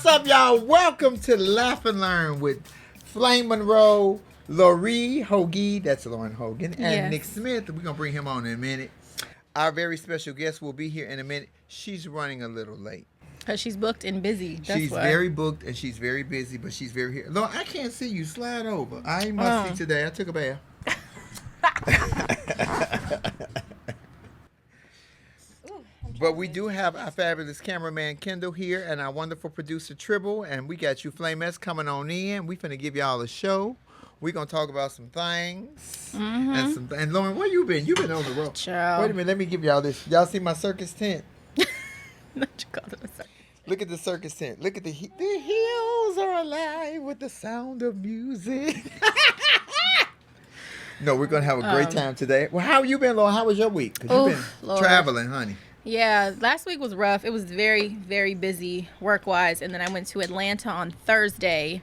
What's up, y'all? Welcome to Laugh and Learn with Flame Monroe, Laurie Hoagie, that's Lauren Hogan, and Nick Smith. We're going to bring him on in a minute. Our very special guest will be here in a minute. She's running a little late. Because she's booked and busy. She's very booked and she's very busy, but she's very here. No, I can't see you. Slide over. I ain't musty today. I took a bath. But we do have our fabulous cameraman Kendall here and our wonderful producer Tribble, and we got you Flamettes coming on in. We finna give y'all a show. We're gonna talk about some things. And Lauren, where you been? You been on the road. Child. Wait a minute, let me give y'all this. Y'all see my circus tent? Not you call it a circus. Look at the circus tent. Look at the hills are alive with the sound of music. No, we're gonna have a great time today. Well, how you been, Lauren? How was your week? 'Cause you've been traveling, honey. Yeah, last week was rough. It was very, very busy work-wise. And then I went to Atlanta on Thursday.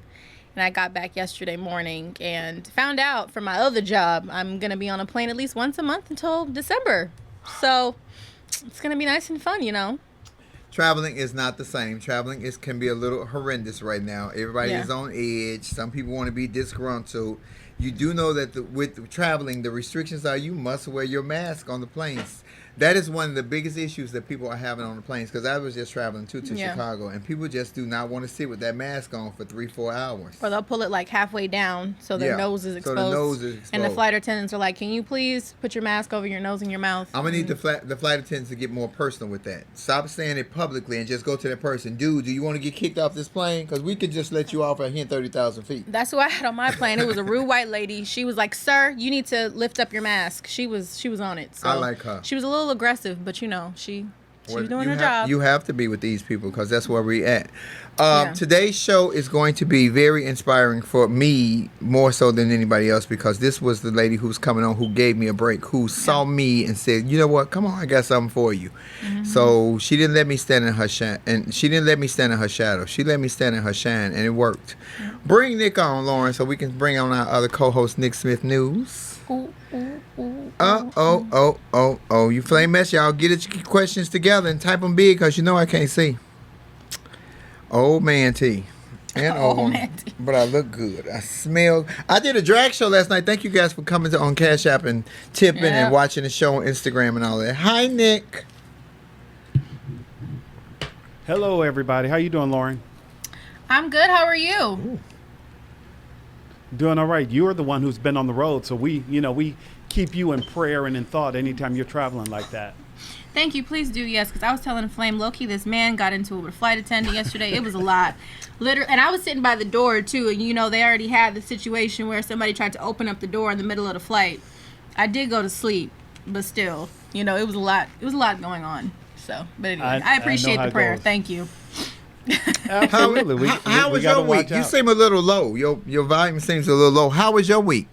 And I got back yesterday morning and found out from my other job I'm going to be on a plane at least once a month until December. So it's going to be nice and fun, you know. Traveling is not the same. Traveling can be a little horrendous right now. Everybody is on edge. Some people want to be disgruntled. You do know that with traveling, the restrictions are you must wear your mask on the planes. That is one of the biggest issues that people are having on the planes, because I was just traveling to Chicago, and people just do not want to sit with that mask on for 3-4 hours. Or they'll pull it like halfway down so their nose is exposed. So the nose is exposed. And the flight attendants are like, can you please put your mask over your nose and your mouth? I'm going to need the flight attendants to get more personal with that. Stop saying it publicly and just go to that person. Dude, do you want to get kicked off this plane? Because we could just let you off at here 30,000 feet. That's who I had on my plane. It was a rude white lady. She was like, sir, you need to lift up your mask. She was on it. So I like her. She was a little aggressive, but you know, she was doing her job. You have to be with these people because that's where we at. Today's show is going to be very inspiring for me, more so than anybody else, because this was the lady who was coming on who gave me a break, who saw me and said, you know what, come on, I got something for you. So she didn't let me stand in her shine, and she didn't let me stand in her shadow. She let me stand in her shine, and it worked. Bring Nick on, Lauren, so we can bring on our other co-host, Nick Smith News. You flame mess, y'all. Get your questions together and type them big, because you know I can't see. Old man T. And old man T. But I look good. I smell. I did a drag show last night. Thank you guys for coming on Cash App and tipping and watching the show on Instagram and all that. Hi, Nick. Hello, everybody. How you doing, Lauren? I'm good. How are you? Ooh. Doing all right. You're the one who's been on the road, so we keep you in prayer and in thought anytime you're traveling like that. Thank you. Please do, yes, because I was telling Flame Loki, this man got into it with a flight attendant yesterday. It was a lot. Literally, and I was sitting by the door, too, and, you know, they already had the situation where somebody tried to open up the door in the middle of the flight. I did go to sleep, but still, you know, it was a lot. It was a lot going on. So, but anyway, I appreciate the prayer. Thank you. Absolutely. How was your week? You seem a little low. Your volume seems a little low. How was your week?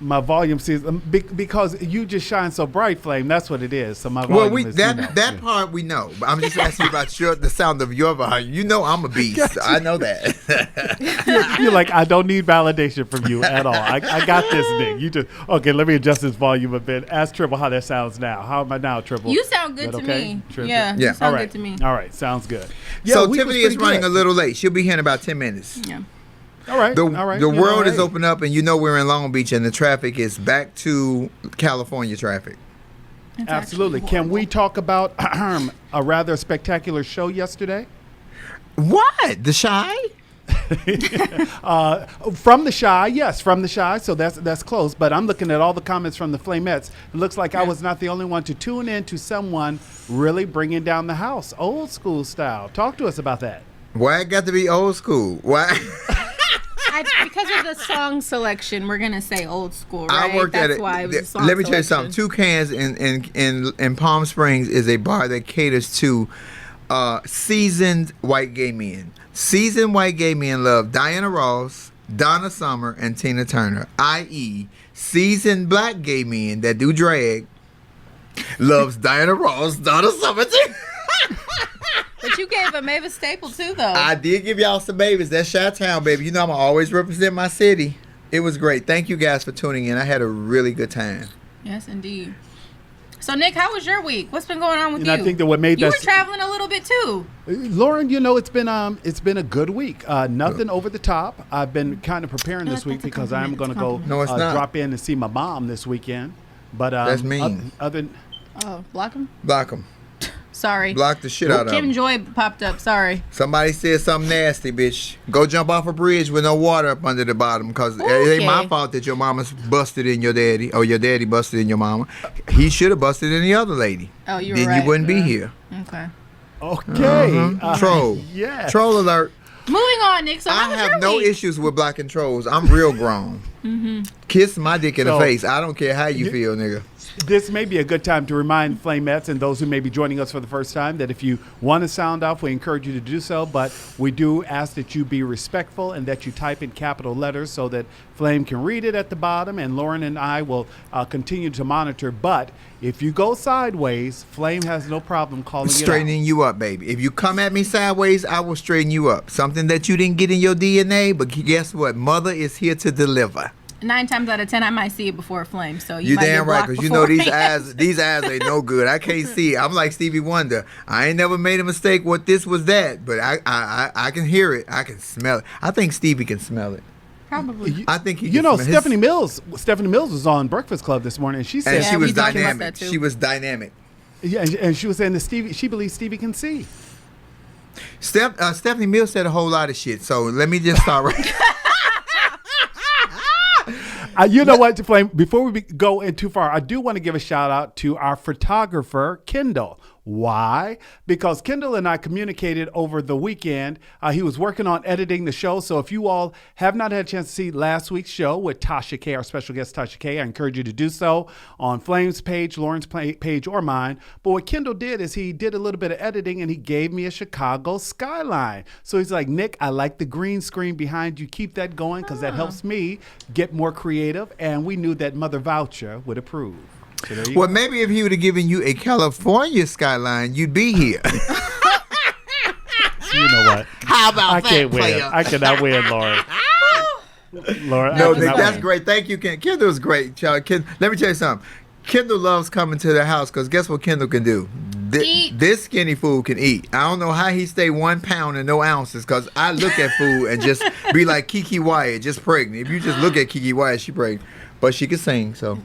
My volume seems because you just shine so bright, Flame. That's what it is. So my volume is that part we know. But I'm just asking you about the sound of your volume. You know I'm a beast. Gotcha. I know that. You're like, I don't need validation from you at all. I got this, Nick. You just let me adjust this volume a bit. Ask Tribble how that sounds now. How am I now, Tribble? You sound good to me. Tribble? Yeah. You sound good to me. All right, sounds good. So Tiffany is running a little late. She'll be here in about 10 minutes. Yeah. All right. The world is hey. open up, and you know we're in Long Beach, and the traffic is back to California traffic. It's absolutely. Can we talk about a rather spectacular show yesterday? What? The Shy? From the Shy, yes, from the Shy. So that's close. But I'm looking at all the comments from the Flamettes. It looks like I was not the only one to tune in to someone really bringing down the house, old school style. Talk to us about that. Why it got to be old school? Why? Because of the song selection, we're gonna say old school, right? I worked at it. Why it was a song Let me tell you something. Toucans in Palm Springs is a bar that caters to seasoned white gay men. Seasoned white gay men love Diana Ross, Donna Summer, and Tina Turner. I.e., seasoned black gay men that do drag loves Diana Ross, Donna Summer, Tina. But you gave a Mavis Staple too, though. I did give y'all some babies. That's Chi-Town, baby. You know I'm always represent my city. It was great. Thank you guys for tuning in. I had a really good time. Yes, indeed. So, Nick, how was your week? What's been going on with you? I think that what made you were traveling a little bit too. Lauren, it's been a good week. Nothing over the top. I've been kind of preparing this week because I'm going to go drop in and see my mom this weekend. But that's mean. Block him. Block him. Sorry. Block the shit out of him. Kim Joy popped up. Sorry. Somebody said something nasty, bitch. Go jump off a bridge with no water up under the bottom, because it ain't my fault that your mama's busted in your daddy, or your daddy busted in your mama. He should have busted in the other lady. Oh, you're right. Then you wouldn't be here. Okay. Okay. Troll. Yes. Troll alert. Moving on, Nick. So I have no issues with blocking trolls. I'm real grown. Kiss my dick in the face. I don't care how you feel, nigga. This may be a good time to remind Flamettes and those who may be joining us for the first time that if you want to sound off, we encourage you to do so. But we do ask that you be respectful and that you type in capital letters so that Flame can read it at the bottom, and Lauren and I will continue to monitor. But if you go sideways, Flame has no problem calling it out. Straightening you up, baby. If you come at me sideways, I will straighten you up. Something that you didn't get in your DNA, but guess what? Mother is here to deliver. 9 times out of 10, I might see it before Flame. So you You're might damn right, because you know these eyes ain't no good. I can't see it. I'm like Stevie Wonder. I ain't never made a mistake. What this was that, but I can hear it. I can smell it. I think Stevie can smell it. Probably. I think he. Stephanie Mills was on Breakfast Club this morning, and she said she was dynamic. She was dynamic. Yeah, and she was saying that she believes Stevie can see. Stephanie Mills said a whole lot of shit. So let me just start right. You know what, Flame? Before we go in too far, I do want to give a shout out to our photographer, Kendall. Why? Because Kendall and I communicated over the weekend. He was working on editing the show. So if you all have not had a chance to see last week's show with Tasha K, our special guest Tasha K, I encourage you to do so on Flame's page, Lauren's page, or mine. But what Kendall did is he did a little bit of editing and he gave me a Chicago skyline. So he's like, Nick, I like the green screen behind you. Keep that going because that helps me get more creative. And we knew that Mother Voucher would approve. So maybe if he would have given you a California skyline, you'd be here. You know what? How about I can't win. I cannot win, Lauren. Lauren, no, that's great. Thank you, Kendall's great. Let me tell you something. Kendall loves coming to the house because guess what Kendall can do? This skinny fool can eat. I don't know how he stay 1 pound and no ounces because I look at food and just be like Kiki Wyatt, just pregnant. If you just look at Kiki Wyatt, she pregnant. But she can sing, so.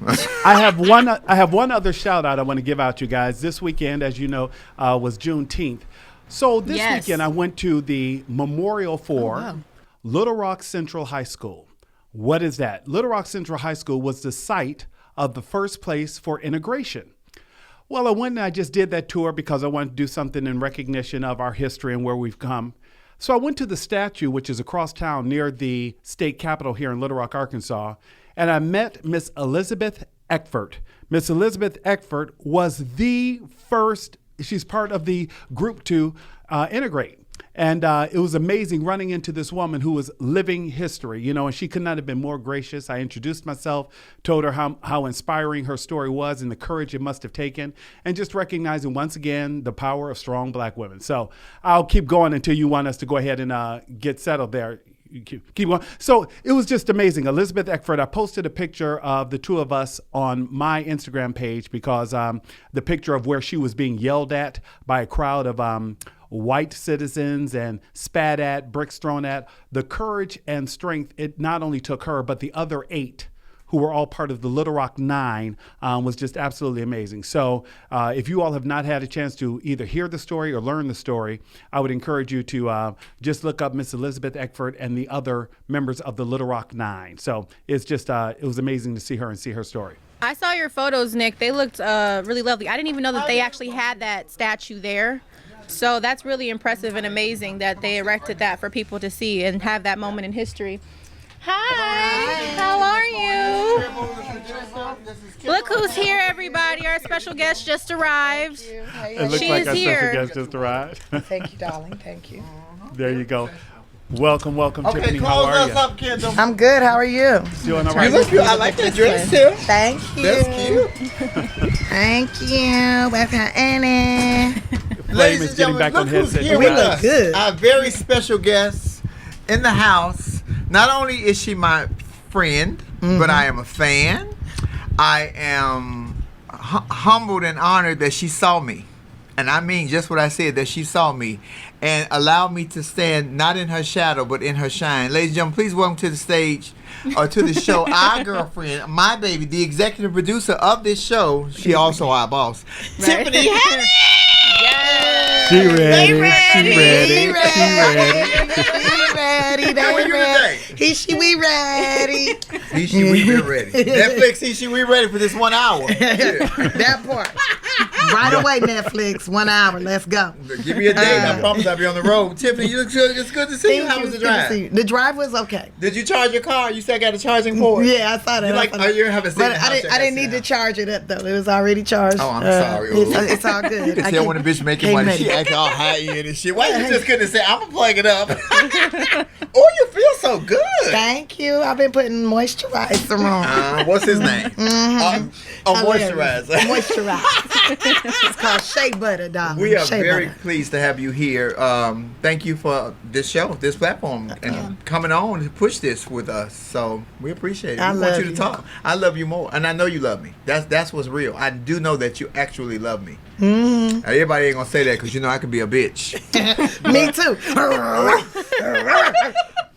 I have one other shout out I want to give out to you guys. This weekend, as you know, was Juneteenth. So this weekend I went to the memorial for Little Rock Central High School. What is that? Little Rock Central High School was the site of the first place for integration. Well, I went and I just did that tour because I wanted to do something in recognition of our history and where we've come. So I went to the statue, which is across town near the state capitol here in Little Rock, Arkansas, and I met Miss Elizabeth Eckford. Miss Elizabeth Eckford was the first, she's part of the group to integrate. And it was amazing running into this woman who was living history, and she could not have been more gracious. I introduced myself, told her how inspiring her story was and the courage it must have taken, and just recognizing once again the power of strong Black women. So I'll keep going until you want us to go ahead and get settled there. Keep going. So it was just amazing. Elizabeth Eckford, I posted a picture of the two of us on my Instagram page because the picture of where she was being yelled at by a crowd of white citizens and spat at, bricks thrown at, the courage and strength it not only took her, but the other 8 who were all part of the Little Rock 9 was just absolutely amazing. So if you all have not had a chance to either hear the story or learn the story, I would encourage you to just look up Miss Elizabeth Eckford and the other members of the Little Rock 9. So it's just, it was amazing to see her and see her story. I saw your photos, Nick. They looked really lovely. I didn't even know that they actually had that statue there. So that's really impressive and amazing that they erected that for people to see and have that moment in history. Hi, how are you? Look who's here, everybody. Our special guest just arrived. It looks like our special guest just arrived. Thank you, darling. Thank you. There you go. Welcome, Okay, Tiffany. How are you? Up, Kendall. I'm good. How are you? Doing all right. You look cute. I like that dress too. Thank you. That's cute. Thank you. Welcome, Annie. Flame is getting back on headset. Here We with look us. good. Our very special guest in the house. Not only is she my friend, but I am a fan. I am humbled and honored that she saw me. And I mean just what I said, that she saw me and allowed me to stand not in her shadow, but in her shine. Ladies and gentlemen, please welcome to the stage or to the show our girlfriend, my baby, the executive producer of this show. She also our boss, right. Tiffany Haddish. She ready. She ready. How are you today? He, she, we ready. He, she, we been ready. Netflix, he, she, we ready for this 1 hour. Yeah. That part. Right away, Netflix. 1 hour. Let's go. Give me a date. I promise I'll be on the road. Tiffany, you look good. It's good to see you. How was the drive? The drive was okay. Did you charge your car? You said I got a charging port. Yeah, I saw that. You like? Oh, you haven't seen it. I didn't need to charge it up though. It was already charged. Oh, I'm sorry. It's all good. You can tell when a bitch making money, she acting all high end and shit. Why you just couldn't say, I'm gonna plug it up? Oh, you feel so good. Thank you. I've been putting moisturizer on. What's his name? Moisturizer. Moisturizer. It's called Shea Butter, darling. We are Shea very butter. pleased to have you here. Thank you for this show, this platform, and coming on to push this with us. So we appreciate it. We want you to talk. I love you more, and I know you love me. That's what's real. I do know that you actually love me. Mm-hmm. Everybody ain't gonna say that because you know I could be a bitch. Me too.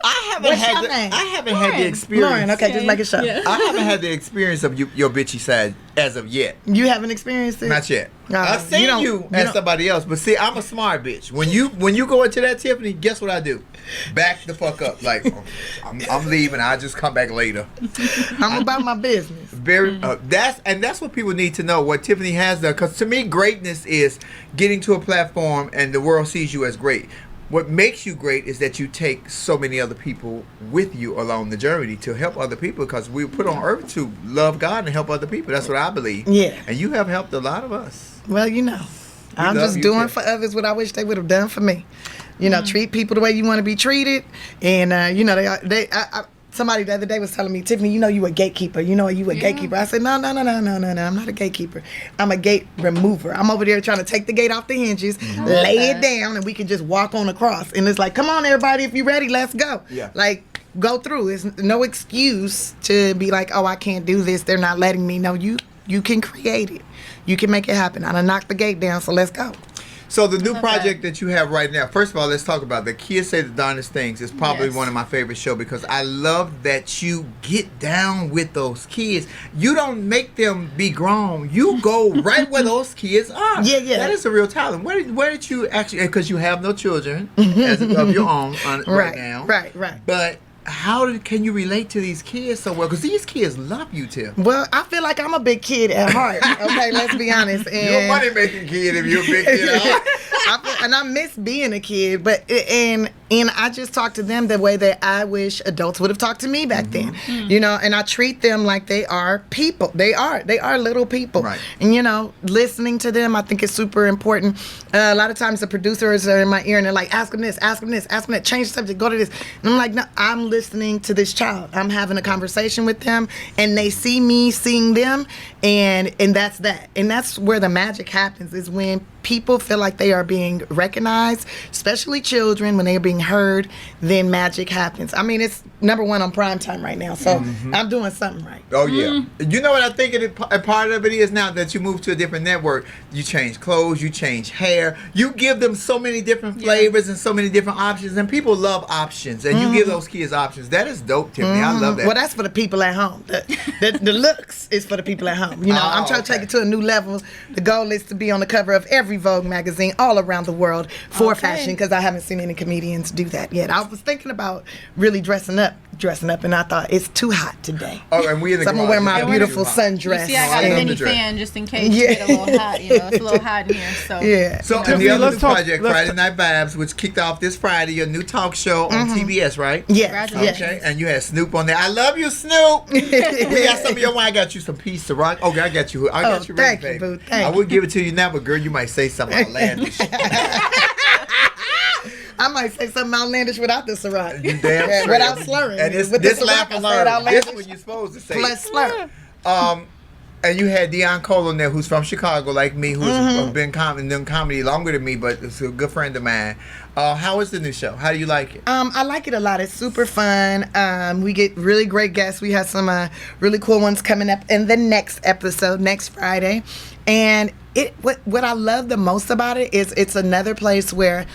I haven't had the experience. Lauren, okay, just make it sure. I haven't had the experience of your bitchy side as of yet. You haven't experienced it? Not yet. I've seen you as somebody else, but see, I'm a smart bitch. When you go into that, Tiffany, guess what I do? Back the fuck up. Like, I'm leaving. I'll just come back later. I'm about my business. That's what people need to know, what Tiffany has done. Because to me, greatness is getting to a platform and the world sees you as great. What makes you great is that you take so many other people with you along the journey to help other people, because we were put on earth to love God and help other people. That's what I believe. Yeah. And you have helped a lot of us. Well, I'm just doing for others what I wish they would have done for me. Treat people the way you want to be treated. And, somebody the other day was telling me, Tiffany, you a gatekeeper. You a gatekeeper. I said, no. I'm not a gatekeeper. I'm a gate remover. I'm over there trying to take the gate off the hinges, lay it down, and we can just walk on across. And it's like, come on, everybody, if you're ready, let's go. Yeah. Like, go through. It's no excuse to be like, oh, I can't do this. They're not letting me. No, you can create it. You can make it happen. I done knocked the gate down, so let's go. So the new project that you have right now, first of all, let's talk about The Kids Say the Darndest Things. It's probably one of my favorite shows because I love that you get down with those kids. You don't make them be grown. You go right where those kids are. Yeah. That is a real talent. Where did you actually, because you have no children of your own right now. Right. But how can you relate to these kids so well? Because these kids love you, Tiff. Well, I feel like I'm a big kid at heart. Okay, let's be honest. And you're a money-making kid if you're a big kid at heart. And I miss being a kid, but and I just talk to them the way that I wish adults would have talked to me back then. And I treat them like they are people. They are little people. Right. And listening to them, I think is super important. A lot of times the producers are in my ear and they're like, ask them this, ask them this, ask them that, change the subject, go to this. And I'm like, no, I'm listening to this child. I'm having a conversation with them, and they see me seeing them, and that's that. And that's where the magic happens, is when people feel like they are being recognized, especially children, when they are being heard, then magic happens. I mean, it's number one on primetime right now, so I'm doing something right. Oh, yeah. You know what I think a part of it is now that you move to a different network, you change clothes, you change hair, you give them so many different flavors and so many different options, and people love options, and you give those kids options. That is dope, Tiffany. I love that. Well, that's for the people at home. The looks is for the people at home. I'm trying to take it to a new level. The goal is to be on the cover of every Vogue magazine all around the world for fashion, because I haven't seen any comedians do that yet. I was thinking about really dressing up, and I thought it's too hot today. Oh, and we in the so I'm gonna wear my beautiful sundress. See, I got a mini fan just in case you get a little hot. It's a little hot in here. So So and the other project, Friday Night Vibes, which kicked off this Friday, your new talk show on TBS, right? Yes. Okay, and you had Snoop on there. I love you, Snoop. We got some of your wine. I got you some peace to rock. Okay, I got you. I got you ready, thank you, baby. Boo. Thank I would give it to you now, but girl, you might say something outlandish. I might say something outlandish without the Ciroc. You damn straight. Without slurring. And with this the laugh alert. This is what you're supposed to say. Plus slur. And you had Deion Cole on there, who's from Chicago, like me, who's been done comedy longer than me, but is a good friend of mine. How is the new show? How do you like it? I like it a lot. It's super fun. We get really great guests. We have some really cool ones coming up in the next episode, next Friday. And what I love the most about it is it's another place where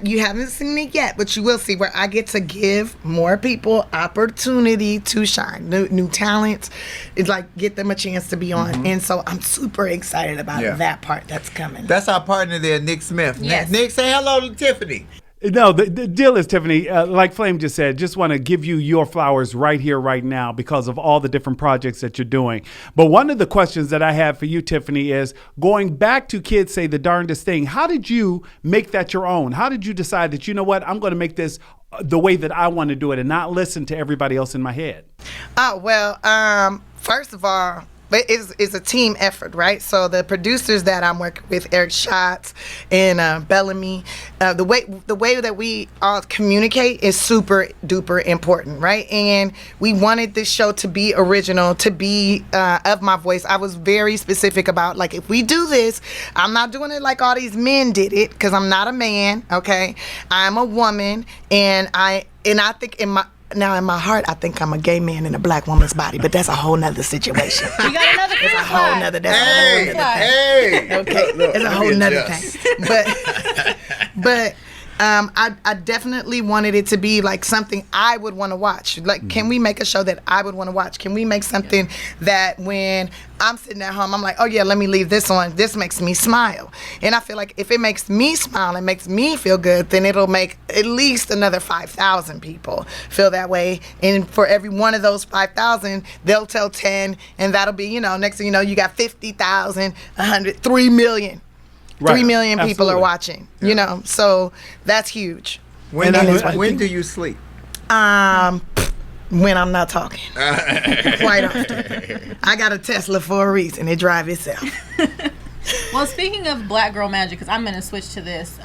you haven't seen it yet, but you will see, where I get to give more people opportunity to shine, new talents. It's like get them a chance to be on. And so I'm super excited about that part that's coming. That's our partner there, Nick Smith. Yes. Nick, say hello to Tiffany. No, the deal is, Tiffany, like Flame just said, just want to give you your flowers right here, right now, because of all the different projects that you're doing. But one of the questions that I have for you, Tiffany, is going back to Kids Say the Darndest Thing. How did you make that your own? How did you decide that, you know what, I'm going to make this the way that I want to do it and not listen to everybody else in my head? First of all, it's a team effort, right? So the producers that I'm working with, Eric Schatz and Bellamy, the way that we all communicate is super duper important, right? And we wanted this show to be original, to be of my voice. I was very specific about, like, if we do this, I'm not doing it like all these men did it, because I'm not a man, okay? I'm a woman, and I think in my heart, I think I'm a gay man in a black woman's body, but that's a whole nother situation. We got another It's a whole nother. That's a whole nother thing. Okay, it's a whole nother thing. But I definitely wanted it to be like something I would want to watch. Like, can we make a show that I would want to watch? Can we make something that when I'm sitting at home, I'm like, oh yeah, let me leave this on. This makes me smile. And I feel like if it makes me smile and makes me feel good, then it'll make at least another 5,000 people feel that way. And for every one of those 5,000, they'll tell 10, and that'll be, next thing you know, you got 50,000, 100, 3 million. Right. 3 million people Absolutely. are watching, so that's huge. When do you sleep? When I'm not talking. Quite often. I got a Tesla for a reason. It drives itself. Well, speaking of Black Girl Magic, because I'm going to switch to this,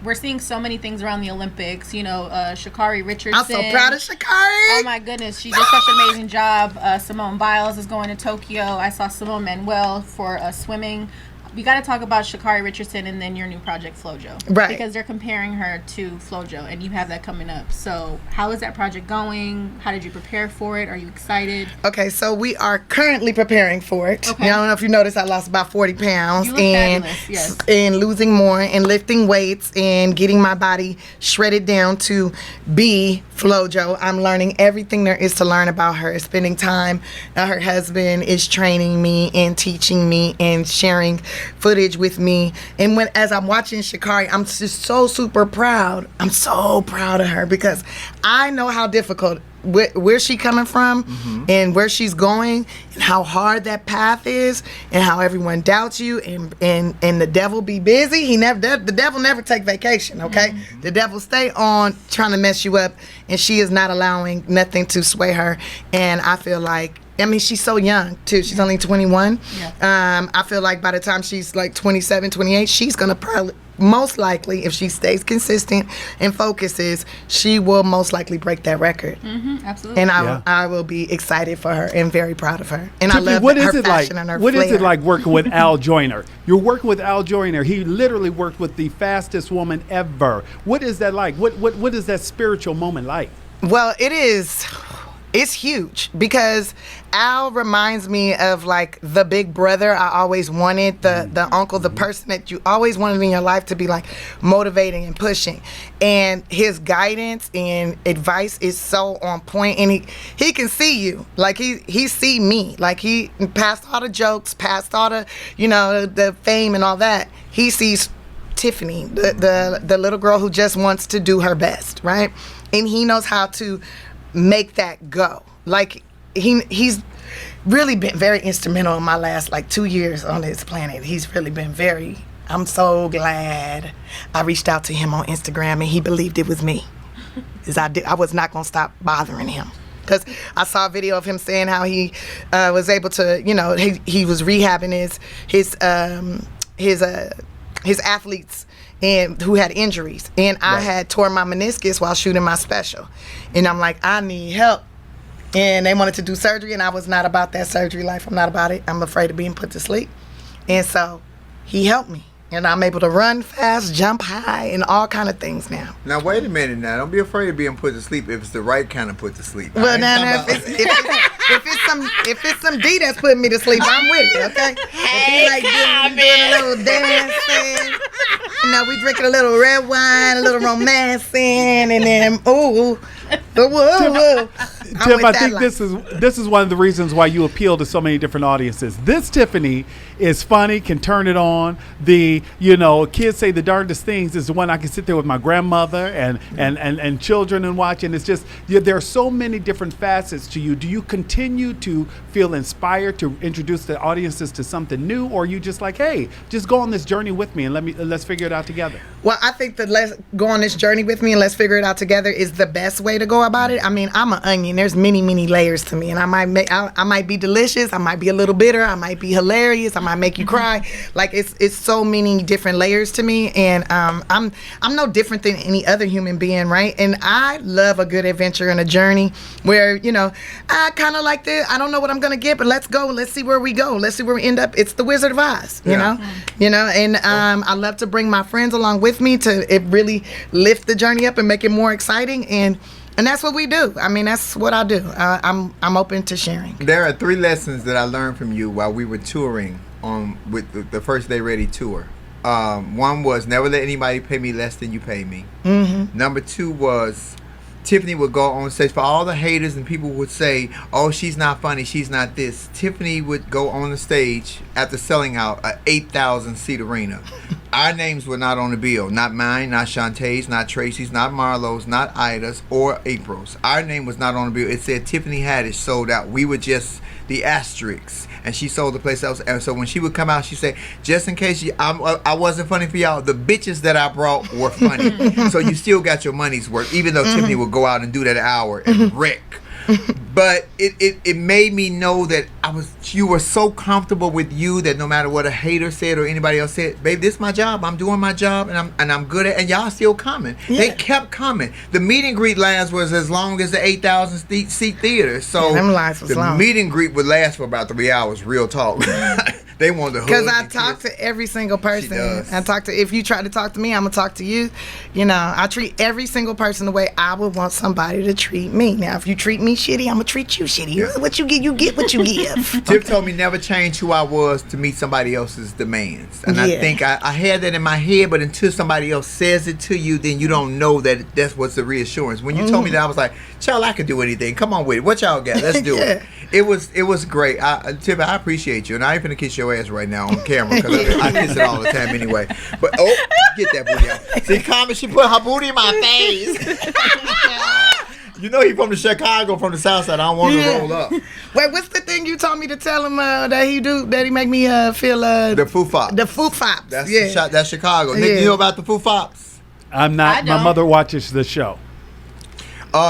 we're seeing so many things around the Olympics. Sha'Carri Richardson. I'm so proud of Sha'Carri. Oh my goodness, she did such an amazing job. Simone Biles is going to Tokyo. I saw Simone Manuel for swimming. We got to talk about Sha'Carri Richardson and then your new project, FloJo. Right. Because they're comparing her to FloJo, and you have that coming up. So how is that project going? How did you prepare for it? Are you excited? Okay, so we are currently preparing for it. Okay. Now, I don't know if you noticed, I lost about 40 pounds. You look fabulous, yes. And losing more and lifting weights and getting my body shredded down to be FloJo. I'm learning everything there is to learn about her, spending time. Her husband is training me and teaching me and sharing footage with me. And as I'm watching Sha'Carri, I'm just so super proud. I'm so proud of her, because I know how difficult where she coming from and where she's going, and how hard that path is, and how everyone doubts you, and the devil be busy. The devil never take vacation, okay? The devil stay on trying to mess you up, and she is not allowing nothing to sway her. And I feel like, she's so young too. She's only 21. Yeah. I feel like by the time she's like 27, 28, she's gonna probably, most likely, if she stays consistent and focuses, she will most likely break that record. Absolutely. And I will be excited for her and very proud of her. And Tiffany, I love her passion and her What flair. is it like working with Al Joyner? You're working with Al Joyner. He literally worked with the fastest woman ever. What is that like? What is that spiritual moment like? Well, it's huge, because Al reminds me of like the big brother I always wanted, the uncle, the person that you always wanted in your life to be like motivating and pushing. And his guidance and advice is so on point, and he can see you. Like he see me. Like he, past all the jokes, past all the, the fame and all that, he sees Tiffany, the little girl who just wants to do her best, right? And he knows how to make that go. Like he's really been very instrumental in my last 2 years on this planet. He's really been I'm so glad I reached out to him on Instagram and he believed it was me. Because I was not gonna stop bothering him. Because I saw a video of him saying how he was able to, he was rehabbing his athletes and who had injuries, and I had tore my meniscus while shooting my special, and I'm like, I need help, and they wanted to do surgery, and I was not about that surgery life. I'm not about it. I'm afraid of being put to sleep, and so he helped me, And I'm able to run fast, jump high, and all kind of things now. Now wait a minute. Now don't be afraid of being put to sleep if it's the right kind of put to sleep. Well, now if it's some D that's putting me to sleep, I'm with it. Okay. Hey, if he doing a little dancing, we drinking a little red wine, a little romancing, and then whoa. Tiff, I think this is one of the reasons why you appeal to so many different audiences. This Tiffany is funny, can turn it on. The kids say the darndest things is the one I can sit there with my grandmother and children and watch. And it's just there are so many different facets to you. Do you continue to feel inspired to introduce the audiences to something new, or are you just like, hey, just go on this journey with me and let's figure it out together? Well, I think that let's go on this journey with me and let's figure it out together is the best way to go about it. I mean, I'm an onion. There's many layers to me, and I might be delicious. I might be a little bitter. I might be hilarious. I might make you cry. Like it's so many different layers to me, and I'm no different than any other human being, right? And I love a good adventure and a journey where I kind of like this. I don't know what I'm gonna get, but let's go. Let's see where we go. Let's see where we end up. It's the Wizard of Oz, you know. And I love to bring my friends along with me to really lift the journey up and make it more exciting. And that's what we do. I mean, that's what I do. I'm open to sharing. There are 3 lessons that I learned from you while we were touring with the First Day Ready tour. One was never let anybody pay me less than you pay me. Mm-hmm. Number 2 was Tiffany would go on stage for all the haters and people would say, oh, she's not funny, she's not this. Tiffany would go on the stage after selling out a 8,000 seat arena. Our names were not on the bill. Not mine, not Shantae's, not Tracy's, not Marlo's, not Ida's, or April's. Our name was not on the bill. It said Tiffany Haddish sold out. We were just the asterisks, and she sold the place else. And so when she would come out, she'd say, just in case I wasn't funny for y'all, the bitches that I brought were funny. So you still got your money's worth, even though Tiffany would go out and do that hour and wreck. But it made me know that you were so comfortable with you that no matter what a hater said or anybody else said, babe, this is my job. I'm doing my job and I'm good at it. And y'all still coming. Yeah. They kept coming. The meet and greet lines was as long as the 8,000 seat theater. So them lines was long. Meet and greet would last for about 3 hours. Real talk. They wanted to hug. Because I talk to every single person. If you try to talk to me, I'm gonna talk to you. I treat every single person the way I would want somebody to treat me. Now, if you treat me shitty, I'm gonna treat you shitty. Yeah. What you get what you give. Tiff told me never change who I was to meet somebody else's demands. And I think I had that in my head, but until somebody else says it to you, then you don't know that that's what's the reassurance. When you told me that, I was like, child, I could do anything. Come on with it. What y'all got? Let's do it. It was great. Tiff, I appreciate you. And I ain't finna kiss your ass right now on camera because I kiss it all the time anyway. But get that booty out. See, Carmen, she put her booty in my face. You know he from the Chicago, from the South Side. I don't want to roll up. Wait, what's the thing you told me to tell him that he make me feel the Foo Fops. The Foo Fops. That's Chicago. Nick, you know about the Foo Fops? I'm not. My mother watches the show.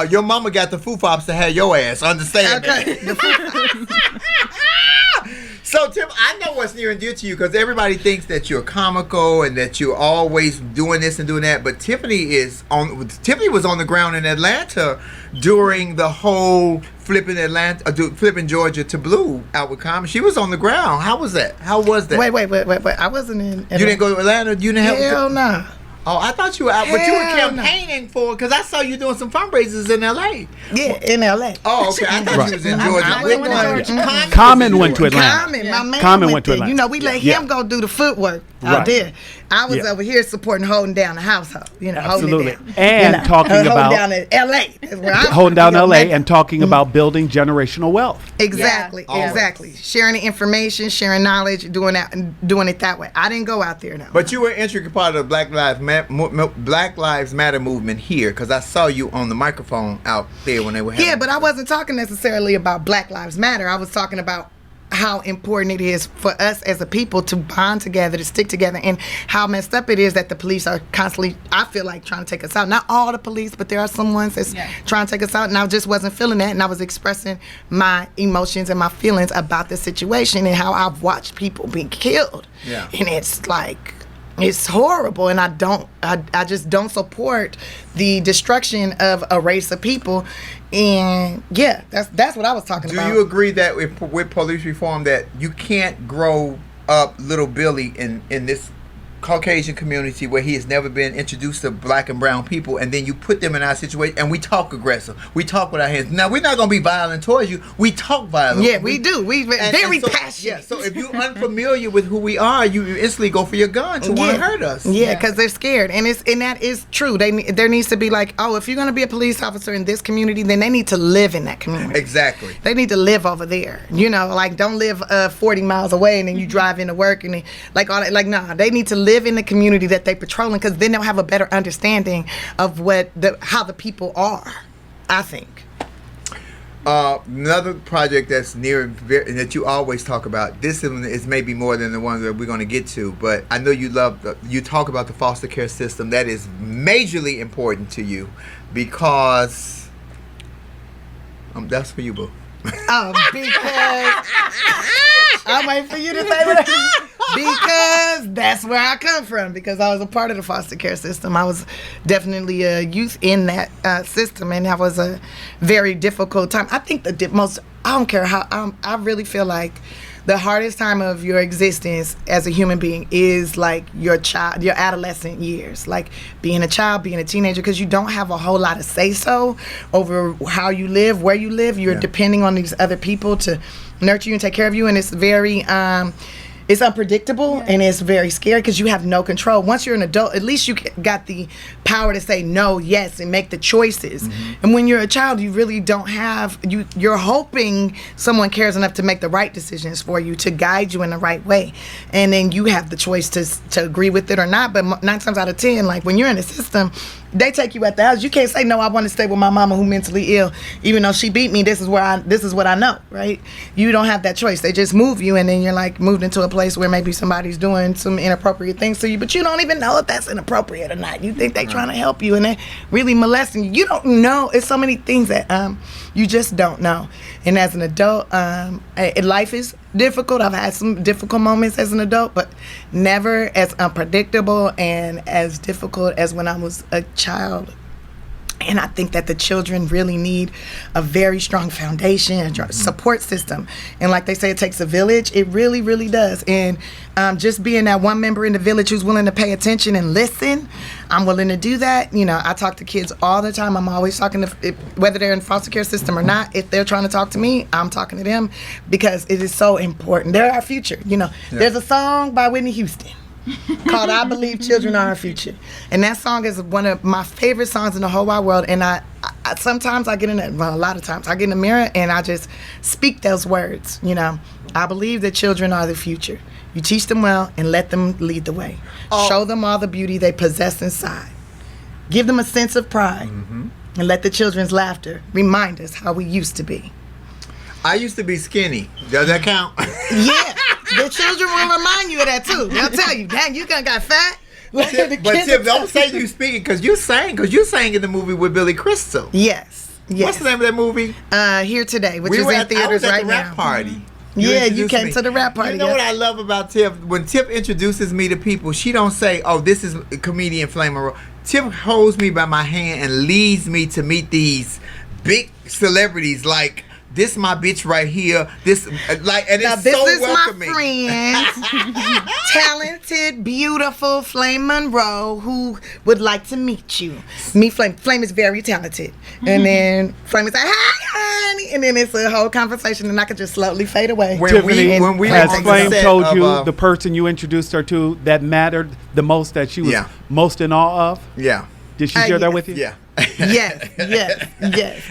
Your mama got the Foo Fops to have your ass. Understand that? So, Tim, I know what's near and dear to you because everybody thinks that you're comical and that you're always doing this and doing that. But Tiffany was on the ground in Atlanta during the whole flipping Georgia to blue out with Common. She was on the ground. How was that? Wait. I wasn't in Atlanta. You didn't go to Atlanta? You didn't have? Hell no. Oh, I thought you were out, but you were campaigning for, because I saw you doing some fundraisers in L.A. Yeah, in L.A. Oh, okay. I thought you was in Georgia. Common went to Atlanta. My man Common went to Atlanta. We let him go do the footwork out there. I was over here supporting, holding down the household. Absolutely. Holding it down. And talking about holding down in L.A. That's where I'm holding down L.A. and talking about building generational wealth. Exactly. Sharing the information, sharing knowledge, doing it that way. I didn't go out there now. But you were an intricate part of the Black Lives Matter movement here, because I saw you on the microphone out there when they were having. Yeah, but I wasn't talking necessarily about Black Lives Matter. I was talking about how important it is for us as a people to bond together, to stick together, and how messed up it is that the police are constantly, I feel like, trying to take us out. Not all the police, but there are some ones that's trying to take us out, and I just wasn't feeling that, and I was expressing my emotions and my feelings about the situation and how I've watched people be killed. Yeah. And it's like, it's horrible, and I just don't support the destruction of a race of people. And that's what I was talking about. Do you agree that with police reform that you can't grow up little Billy in this Caucasian community where he has never been introduced to black and brown people, and then you put them in our situation, and we talk aggressive. We talk with our hands. Now, we're not going to be violent towards you. We talk violent. Yeah, we do. We very passionate. Yeah, so if you're unfamiliar with who we are, you instantly go for your gun to want to hurt us. Yeah, because they're scared, and that is true. There needs to be like, oh, if you're going to be a police officer in this community, then they need to live in that community. Exactly. They need to live over there. You know, like don't live 40 miles away and then you drive into work and like all that. Like, nah, they need to live in the community that they patrolling, because then they'll have a better understanding of how the people are, I think. Another project that's near that you always talk about. This is maybe more than the one that we're going to get to, but I know you talk about the foster care system. That is majorly important to you because that's for you, boo. Because I'm waiting for you to say that. Because that's where I come from. Because I was a part of the foster care system. I was definitely a youth in that system, and that was a very difficult time. I think I don't care how, I really feel like the hardest time of your existence as a human being is like your adolescent years, like being a child, being a teenager, because you don't have a whole lot of say-so over how you live, where you live. You're depending on these other people to nurture you and take care of you, and it's very it's unpredictable and it's very scary because you have no control. Once you're an adult, at least you got the power to say no, yes, and make the choices. And when you're a child, you really don't have, you're hoping someone cares enough to make the right decisions for you, to guide you in the right way. And then you have the choice to agree with it or not. But 9 times out of 10, like when you're in the system, they take you at the house. You can't say, no, I want to stay with my mama who's mentally ill, even though she beat me. This is what I know, right? You don't have that choice. They just move you, and then you're like moved into a place where maybe somebody's doing some inappropriate things to you, but you don't even know if that's inappropriate or not. You think they're trying to help you, and they're really molesting you. You don't know. It's so many things that you just don't know. And as an adult, life is difficult. I've had some difficult moments as an adult, but never as unpredictable and as difficult as when I was a child. And I think that the children really need a very strong foundation, support system. And like they say, it takes a village. It really, really does. And just being that one member in the village who's willing to pay attention and listen, I'm willing to do that. You know, I talk to kids all the time. I'm always talking to, whether they're in foster care system or not, if they're trying to talk to me, I'm talking to them because it is so important. They're our future. You know, there's a song by Whitney Houston called I Believe Children Are Our Future. And that song is one of my favorite songs in the whole wide world. And I sometimes I get in it, well, a lot of times I get in the mirror and I just speak those words. You know, I believe that children are the future. You teach them well and let them lead the way. Show them all the beauty they possess inside. Give them a sense of pride. And let the children's laughter remind us how we used to be. I used to be skinny. Does that count? Yeah. The children will remind you of that too. They'll tell you, dang, you got fat. But Tiff, don't say you speaking because you sang in the movie with Billy Crystal. Yes. What's the name of that movie? Here Today, which is in theaters right now. I was at the rap party. You came to the rap party. You know what I love about Tiff? When Tiff introduces me to people, she don't say, "Oh, this is comedian Flame Monroe." Tiff holds me by my hand and leads me to meet these big celebrities like. This my bitch right here. This and it's this so is welcoming. My friend, talented, beautiful Flame Monroe, who would like to meet you. Flame. Flame is very talented, and then Flame is like, "Hi, honey," and then it's a whole conversation, and I could just slowly fade away. Tiffany, has Flame told you of, the person you introduced her to that mattered the most, that she was most in awe of? Yeah. Did she share that with you? Yeah. yes.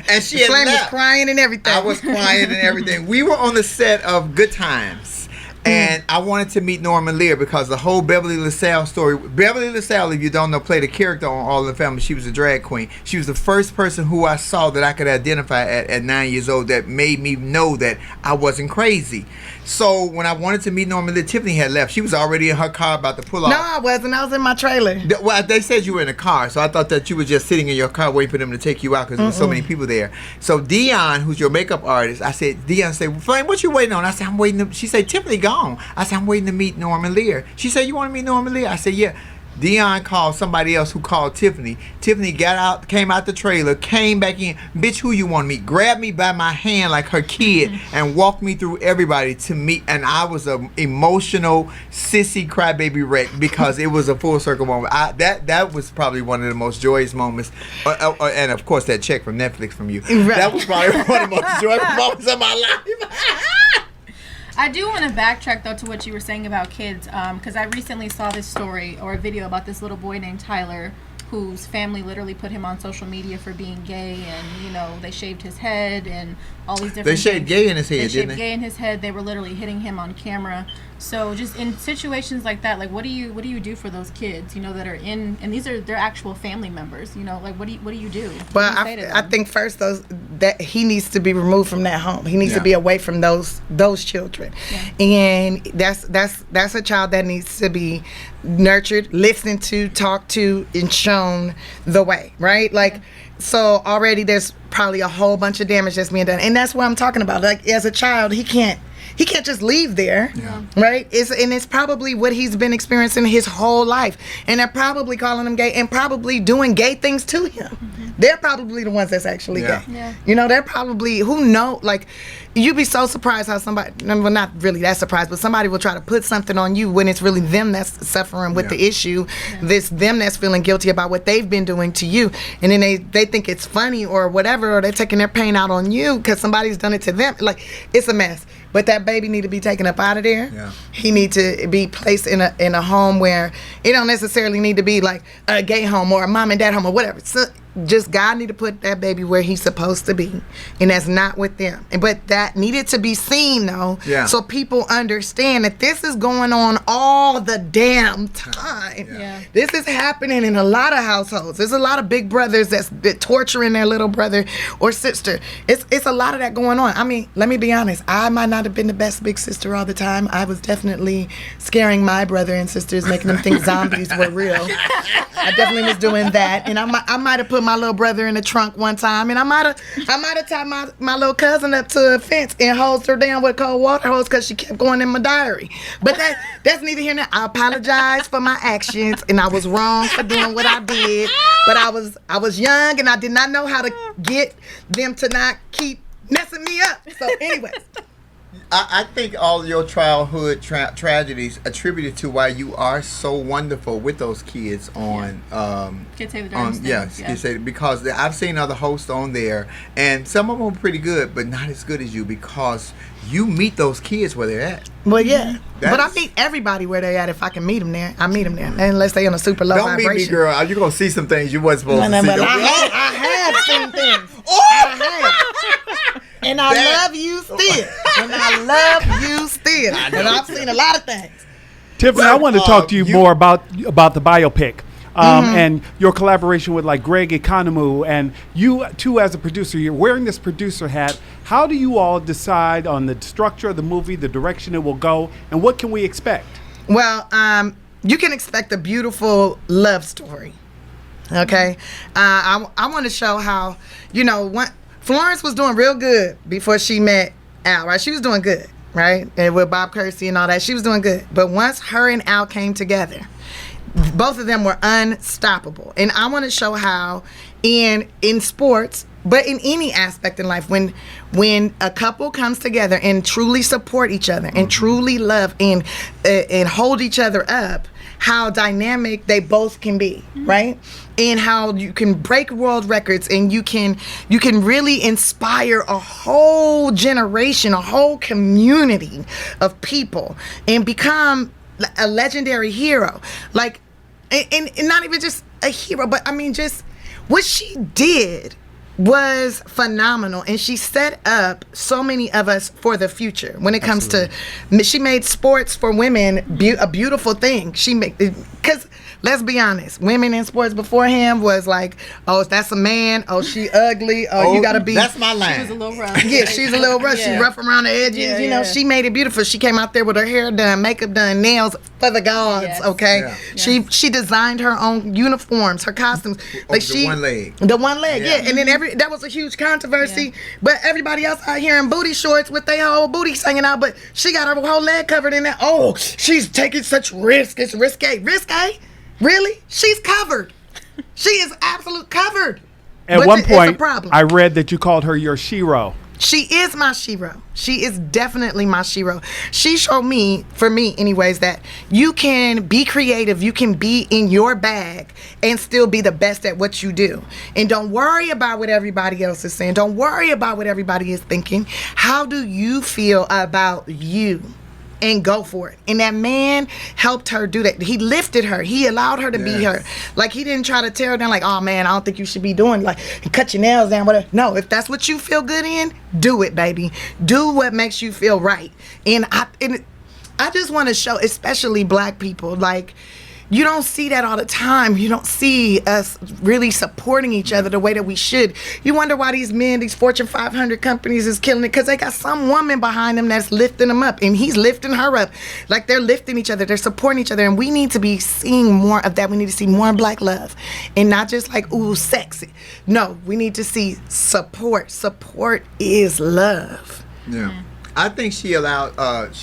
And she had Flame was left. crying and everything. I was crying and everything. We were on the set of Good Times. And I wanted to meet Norman Lear because the whole Beverly LaSalle story. Beverly LaSalle, if you don't know, played a character on All in the Family. She was a drag queen. She was the first person who I saw that I could identify at 9 years old that made me know that I wasn't crazy. So when I wanted to meet Norman Lear, Tiffany had left. She was already in her car about to pull off. No, I wasn't. I was in my trailer. Well, they said you were in a car, so I thought that you were just sitting in your car waiting for them to take you out because there were so many people there. So Dion, who's your makeup artist, I said, Dion said, Flame, what you waiting on? I said, I'm waiting. She said, Tiffany gone. I said, I'm waiting to meet Norman Lear. She said, you want to meet Norman Lear? I said, yeah. Dion called somebody else who called Tiffany. Tiffany came out the trailer, came back in. Bitch, who you want to meet? Grabbed me by my hand like her kid and walked me through everybody to meet. And I was an emotional sissy crybaby wreck because it was a full circle moment. That was probably one of the most joyous moments. And of course, that check from Netflix from you. Right. That was probably one of the most joyous moments of my life. I do want to backtrack, though, to what you were saying about kids, because I recently saw this story or a video about this little boy named Tyler, whose family literally put him on social media for being gay, and, you know, they shaved his head and all these different things. They shaved gay in his head, didn't they? They shaved gay in his head. They were literally hitting him on camera. So just in situations like that, like, what do you do for those kids, you know, that are in, and these are their actual family members, you know, like, what do you do? Well, I think first that he needs to be removed from that home. He needs to be away from those children, and that's a child that needs to be nurtured, listened to, talked to, and shown the way, right? Like, so already there's probably a whole bunch of damage that's being done, and that's what I'm talking about. Like, as a child, he can't just leave there, right? It's probably what he's been experiencing his whole life, and they're probably calling him gay and probably doing gay things to him. Mm-hmm. They're probably the ones that's actually gay. Yeah. You know, they're probably, who know, like, you'd be so surprised how somebody, well, not really that surprised, but somebody will try to put something on you when it's really them that's suffering with the issue. This them that's feeling guilty about what they've been doing to you, and then they think it's funny or whatever, or they're taking their pain out on you because somebody's done it to them. Like, it's a mess. But that baby need to be taken up out of there. Yeah. He need to be placed in a home where it don't necessarily need to be like a gay home or a mom and dad home or whatever. So just God need to put that baby where he's supposed to be, and that's not with them. But that needed to be seen, though, so people understand that this is going on all the damn time. This is happening in a lot of households. There's a lot of big brothers that's torturing their little brother or sister. It's a lot of that going on. I mean, let me be honest. I might not have been the best big sister all the time. I was definitely scaring my brother and sisters, making them think zombies were real. I definitely was doing that, and I might have put my little brother in the trunk one time, and I might have tied my little cousin up to a fence and hosed her down with a cold water hose because she kept going in my diary. But that's neither here nor there. I apologize for my actions, and I was wrong for doing what I did. But I was young, and I did not know how to get them to not keep messing me up. So, anyways. I think all your childhood tragedies attributed to why you are so wonderful with those kids on Kids Say the Darndest Things. Yes, Kids Say, because I've seen other hosts on there, and some of them are pretty good, but not as good as you, because you meet those kids where they're at. Well, yeah. But I meet everybody where they're at. If I can meet them there, I meet them there. Unless they on a super low vibration. Don't meet me, girl. You're going to see some things you wasn't supposed to see. But I have seen things. I have. And I love you still. And I've seen a lot of things. Tiffany, I want to talk to you more about the biopic. And your collaboration with like Greg Economou, and you too as a producer, you're wearing this producer hat. How do you all decide on the structure of the movie, the direction it will go, and what can we expect? Well, you can expect a beautiful love story. Okay, I want to show how, you know, Florence was doing real good before she met Al, right? She was doing good, right? And with Bob Kersey and all that, she was doing good. But once her and Al came together, both of them were unstoppable. And I want to show how in sports, but in any aspect in life, when a couple comes together and truly support each other and truly love and hold each other up, how dynamic they both can be, right? And how you can break world records, and you can really inspire a whole generation, a whole community of people, and become a legendary hero. Like, and not even just a hero, but I mean, just what she did was phenomenal, and she set up so many of us for the future when it comes to, she made sports for women a beautiful thing. She made, because let's be honest, women in sports before him was like, oh, that's a man, oh, she ugly, oh, you gotta be, that's my line. She was a little rough. Yeah, she's a little rough. She's rough around the edges. You know, she made it beautiful. She came out there with her hair done, makeup done, nails for the gods. Okay, she designed her own uniforms, her costumes. Like the one leg. The one leg, and then that was a huge controversy. But everybody else out here in booty shorts with their whole booties hanging out, but she got her whole leg covered in that. Oh, she's taking such risk. It's risque. Really? She's covered. She is absolute covered. At one point, I read that you called her your shero. She is my shero. She is definitely my shero. She showed me, for me anyways, that you can be creative, you can be in your bag and still be the best at what you do. And don't worry about what everybody else is saying. Don't worry about what everybody is thinking. How do you feel about you? And go for it. And that man helped her do that. He lifted her. He allowed her to be her. Like, he didn't try to tear her down like, oh man, I don't think you should be doing, like, and cut your nails down, whatever. No, if that's what you feel good in, do it, baby. Do what makes you feel right. And I just want to show, especially black people, like, you don't see that all the time. You don't see us really supporting each other the way that we should. You wonder why these men, these Fortune 500 companies is killing it, because they got some woman behind them that's lifting them up, and he's lifting her up. Like, they're lifting each other. They're supporting each other, and we need to be seeing more of that. We need to see more black love, and not just like, ooh, sexy. No, we need to see support. Support is love. Yeah. I think she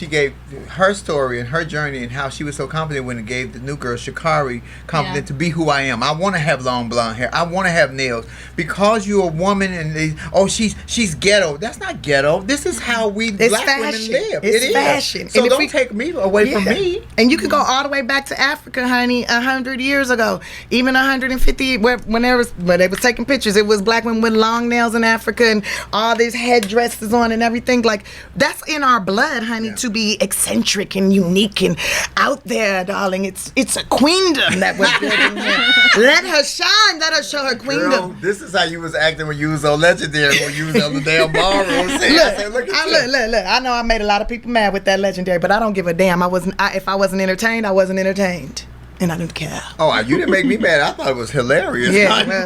gave her story and her journey and how she was so confident when it gave the new girl, Sha'Carri, confident to be who I am. I want to have long blonde hair. I want to have nails. Because you're a woman and she's ghetto. That's not ghetto. This is how we black women live. It's fashion. So don't take me away from me. And you can go all the way back to Africa, honey, 100 years ago. Even 150, when they was taking pictures, it was black women with long nails in Africa and all these headdresses on and everything. Like, that's in our blood, honey, to be eccentric and unique and out there, darling. It's a queendom that we're building here. Let her shine. Let her show her queendom. Girl, this is how you was acting when you was on Legendary, when you was on the damn ballroom. Look. I know I made a lot of people mad with that Legendary, but I don't give a damn. If I wasn't entertained, I wasn't entertained. And I didn't care. Oh, you didn't make me mad. I thought it was hilarious. Yeah,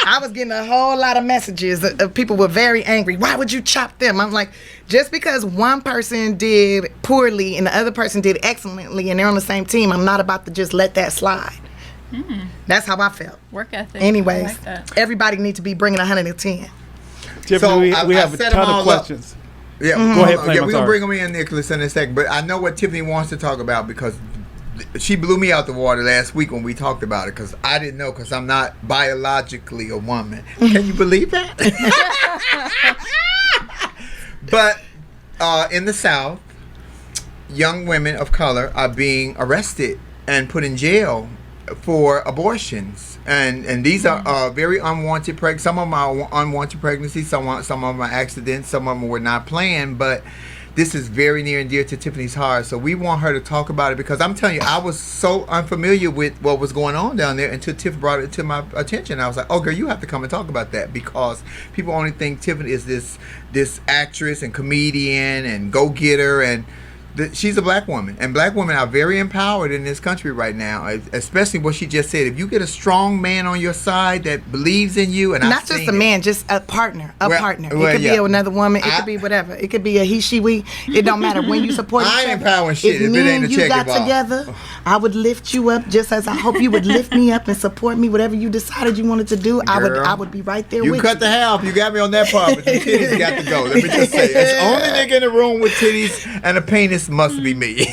I was getting a whole lot of messages of people were very angry. Why would you chop them? I'm like, just because one person did poorly and the other person did excellently and they're on the same team, I'm not about to just let that slide. That's how I felt. Work ethic. Anyways, I like that. Everybody needs to be bringing 110. Tiffany, we have a ton of questions. Yeah, go ahead. We're going to bring them in, Nicholas, in a second. But I know what Tiffany wants to talk about because she blew me out the water last week when we talked about it, because I didn't know, because I'm not biologically a woman. Can you believe that? But in the South, young women of color are being arrested and put in jail for abortions, and these are very unwanted some of them are unwanted pregnancies, some of them are accidents, some of them were not planned, but this is very near and dear to Tiffany's heart, so we want her to talk about it, because I'm telling you, I was so unfamiliar with what was going on down there until Tiff brought it to my attention. I was like, oh girl, you have to come and talk about that, because people only think Tiffany is this actress and comedian and go-getter, and she's a black woman, and black women are very empowered in this country right now, especially what she just said. If you get a strong man on your side that believes in you, and not just a man, just a partner, partner. It could be another woman. It could be whatever. It could be a he, she, we. It don't matter. When you support each other, I ain't empowering shit. If me and you got together, I would lift you up, just as I hope you would lift me up and support me. Whatever you decided you wanted to do, girl, I would be right there with you. You cut the half. You got me on that part, but the titties got to go. Let me just say, it's only nigga in the room with titties and a penis must be me.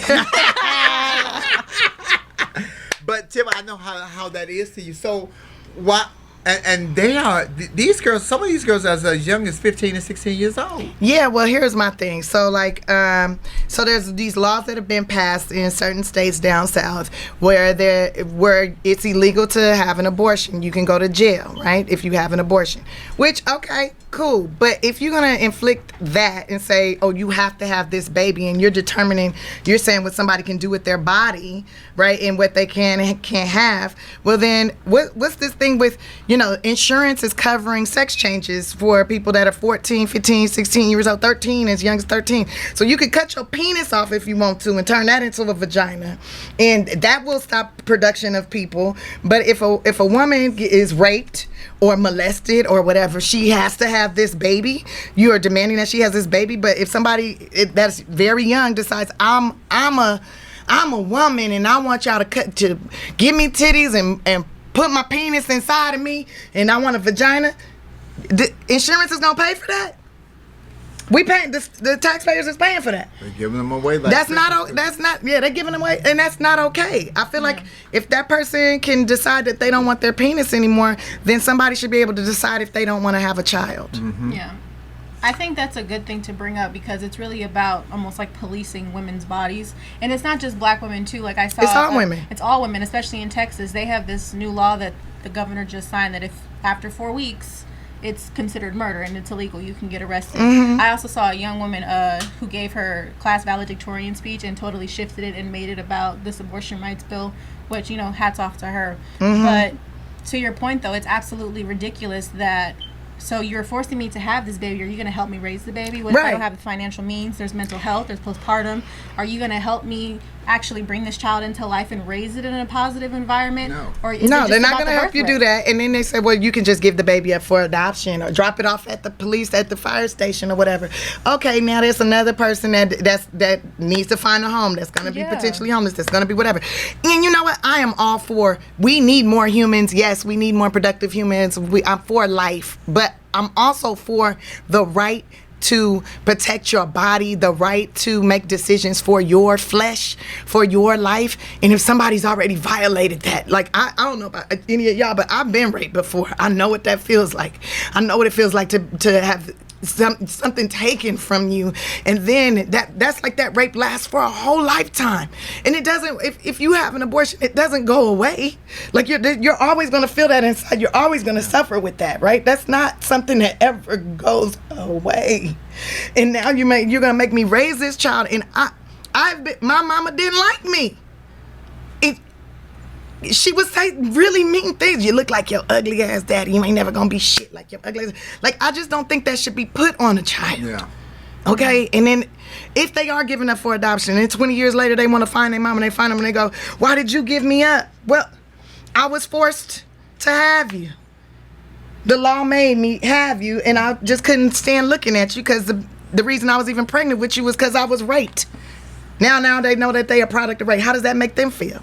But Tim, I know how that is to you. So why? And they are, these girls, some of these girls are as young as 15 and 16 years old. Yeah, well, here's my thing. So, like, so there's these laws that have been passed in certain states down south where it's illegal to have an abortion. You can go to jail, right, if you have an abortion. Which, okay, cool. But if you're going to inflict that and say, oh, you have to have this baby, and you're saying what somebody can do with their body, right, and what they can and can't have, well, then what's this thing with, insurance is covering sex changes for people that are 14, 15, 16 years old, 13, as young as 13. So you could cut your penis off if you want to and turn that into a vagina. And that will stop production of people. But if a woman is raped or molested or whatever, she has to have this baby. You are demanding that she has this baby. But if somebody that's very young decides, I'm a woman and I want y'all to give me titties and put my penis inside of me, and I want a vagina, the insurance is gonna pay for that. We paying the taxpayers is paying for that. They're giving them away. Like That's not. Yeah, they're giving them away, and that's not okay. I feel like if that person can decide that they don't want their penis anymore, then somebody should be able to decide if they don't want to have a child. Mm-hmm. Yeah. I think that's a good thing to bring up because it's really about almost like policing women's bodies. And it's not just black women, too. Like I saw. It's all women. It's all women, especially in Texas. They have this new law that the governor just signed that if after 4 weeks, it's considered murder and it's illegal, you can get arrested. I also saw a young woman who gave her class valedictorian speech and totally shifted it and made it about this abortion rights bill, which, you know, hats off to her. But to your point, though, it's absolutely ridiculous that, so you're forcing me to have this baby. Are you going to help me raise the baby? What if I don't have the financial means? There's mental health. There's postpartum. Are you going to help me actually bring this child into life and raise it in a positive environment? No. Or No, they're not going to help you do that. And then they say, well, you can just give the baby up for adoption or drop it off at the police at the fire station or whatever. Okay, now there's another person that needs to find a home that's going to be potentially homeless, that's going to be whatever. And you know what? I am all for, we need more humans. Yes, we need more productive humans. I'm for life. But I'm also for the right to protect your body, the right to make decisions for your flesh, for your life. And if somebody's already violated that, like I don't know about any of y'all, but I've been raped before. I know what that feels like. I know what it feels like to have something taken from you, and then that's like that rape lasts for a whole lifetime, and it doesn't. If you have an abortion, it doesn't go away. Like you're always going to feel that inside. You're always going to suffer with that, right? That's not something that ever goes away. And now you're going to make me raise this child, and my mama didn't like me. She would say really mean things. You look like your ugly ass daddy. You ain't never gonna be shit like your ugly ass. Like, I just don't think that should be put on a child. Yeah. Okay? And then if they are giving up for adoption and 20 years later they want to find their mom and they find them and they go, why did you give me up? Well, I was forced to have you. The law made me have you, and I just couldn't stand looking at you because the reason I was even pregnant with you was because I was raped. Now they know that they a product of rape. How does that make them feel?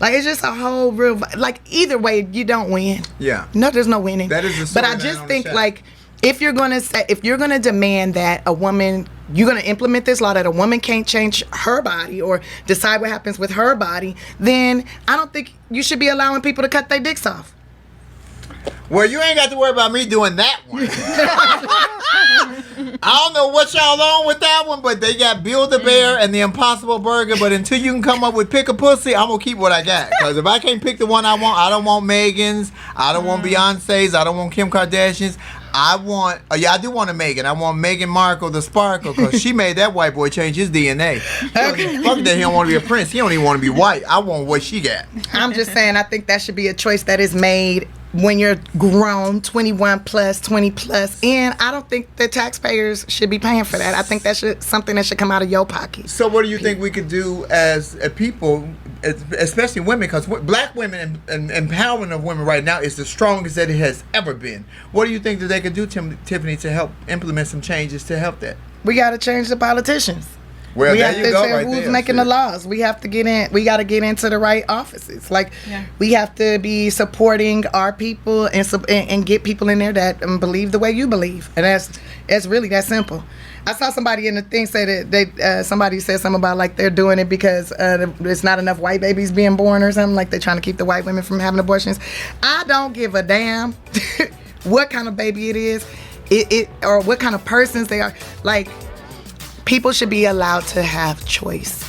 Like, it's just a whole real, like, either way, you don't win. Yeah. No, there's no winning. That is the But I just think, like, if you're going to demand that a woman, you're going to implement this law that a woman can't change her body or decide what happens with her body, then I don't think you should be allowing people to cut their dicks off. Well, you ain't got to worry about me doing that one. I don't know what y'all on with that one, but they got Build-A-Bear and the Impossible Burger. But until you can come up with pick a pussy, I'm going to keep what I got. Because if I can't pick the one I don't want Megan's. I don't want Beyonce's. I don't want Kim Kardashian's. I do want a Megan. I want Meghan Markle, the Sparkle, because she made that white boy change his DNA. Fuck that, he don't want to be a prince. He don't even want to be white. I want what she got. I'm just saying, I think that should be a choice that is made when you're grown, 21 plus, 20 plus, and I don't think the taxpayers should be paying for that. I think that's something that should come out of your pocket. So what do you think we could do as a people, especially women, because black women and empowerment of women right now is the strongest that it has ever been. What do you think that they could do, Tiffany, to help implement some changes to help that? We got to change the politicians. Well, we there have you to go, say right who's there. making the laws. We have to get in. We got to get into the right offices. Like, we have to be supporting our people and get people in there that believe the way you believe. And that's really that simple. I saw somebody in the thing say that somebody said something about like they're doing it because there's not enough white babies being born or something. Like they're trying to keep the white women from having abortions. I don't give a damn what kind of baby it is, or what kind of persons they are. Like, people should be allowed to have choice.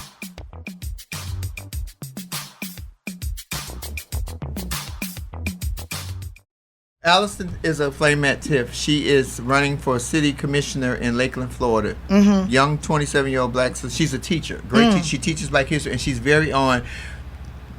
Allison is a flamette Tiff. She is running for city commissioner in Lakeland, Florida. Young 27-year-old black. So she's a teacher. Great teacher. She teaches Black history, and she's very on.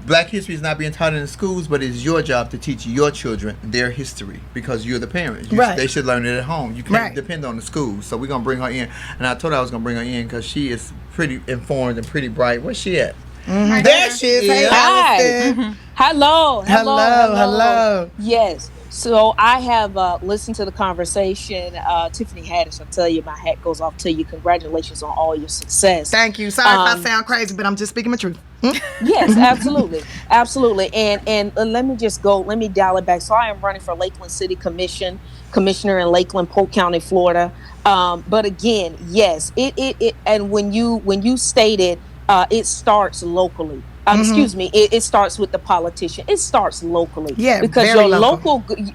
Black history is not being taught in the schools, but it's your job to teach your children their history because you're the parent. They should learn it at home. You can't depend on the schools. So we're going to bring her in. And I told her I was going to bring her in because she is pretty informed and pretty bright. Where's she at? There she is. Hey, Hi. Hello. Yes. So I have listened to the conversation. Tiffany Haddish, I tell you, my hat goes off to you. Congratulations on all your success. Thank you. Sorry if I sound crazy, but I'm just speaking my truth. Yes, absolutely. And let me dial it back. So I am running for Lakeland City Commission commissioner in Lakeland, Polk County, Florida. But again, yes, it and when you stated it starts locally. Excuse me, it starts with the politician. It starts locally. Yeah, because very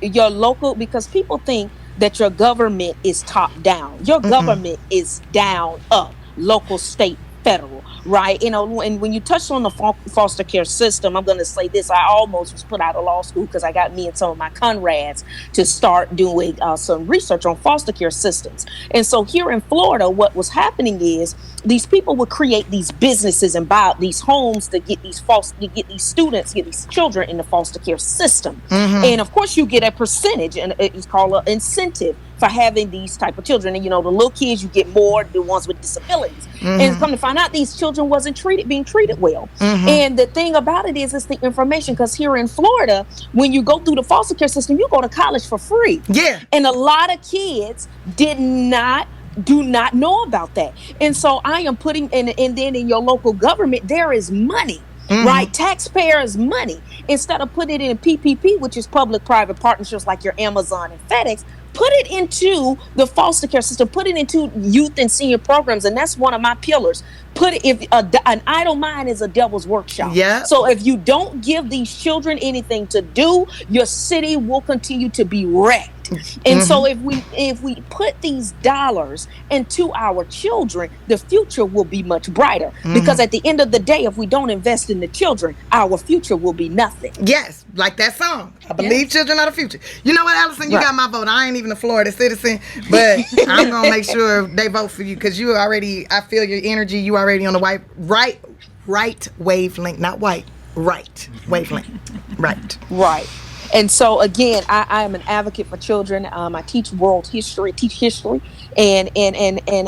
your local, because people think that your government is top down. Your government is down up, local, state, federal, right? You know, and when you touch on the foster care system, I'm going to say this: I almost was put out of law school because I got me and some of my comrades to start doing some research on foster care systems. And so here in Florida, what was happening is these people would create these businesses and buy out these homes to get these students, get these children in the foster care system. And of course, you get a percentage, and it's called an incentive for having these type of children. And you know, the little kids, you get more, the ones with disabilities. And come to find out, these children wasn't being treated well. And the thing about it is the information, because here in Florida, when you go through the foster care system, you go to college for free. Yeah. And a lot of kids do not know about that. And so I am putting and then in your local government, there is money. Right? Taxpayers' money. Instead of putting it in PPP, which is public-private partnerships like your Amazon and FedEx, put it into the foster care system, put it into youth and senior programs. And that's one of my pillars. An idle mind is a devil's workshop. Yeah. So if you don't give these children anything to do, your city will continue to be wrecked. And so if we put these dollars into our children, the future will be much brighter. Because at the end of the day, if we don't invest in the children, our future will be nothing. Yes, like that song. I believe children are the future. You know what, Allison? You got my vote. I ain't even a Florida citizen, but I'm gonna make sure they vote for you because you already. I feel your energy. You already on the right wavelength, not white. Right wavelength. Right. And so again, I am an advocate for children. I teach world history, and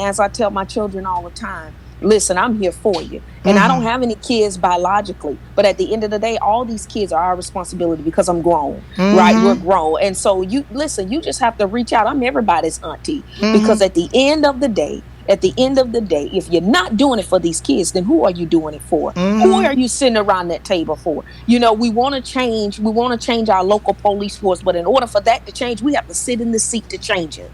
as I tell my children all the time, listen, I'm here for you. And I don't have any kids biologically, but at the end of the day, all these kids are our responsibility because I'm grown, right? We're grown. And so you just have to reach out. I'm everybody's auntie because at the end of the day, if you're not doing it for these kids, then who are you doing it for? Who are you sitting around that table for? You know, we want to change our local police force, but in order for that to change, we have to sit in the seat to change it.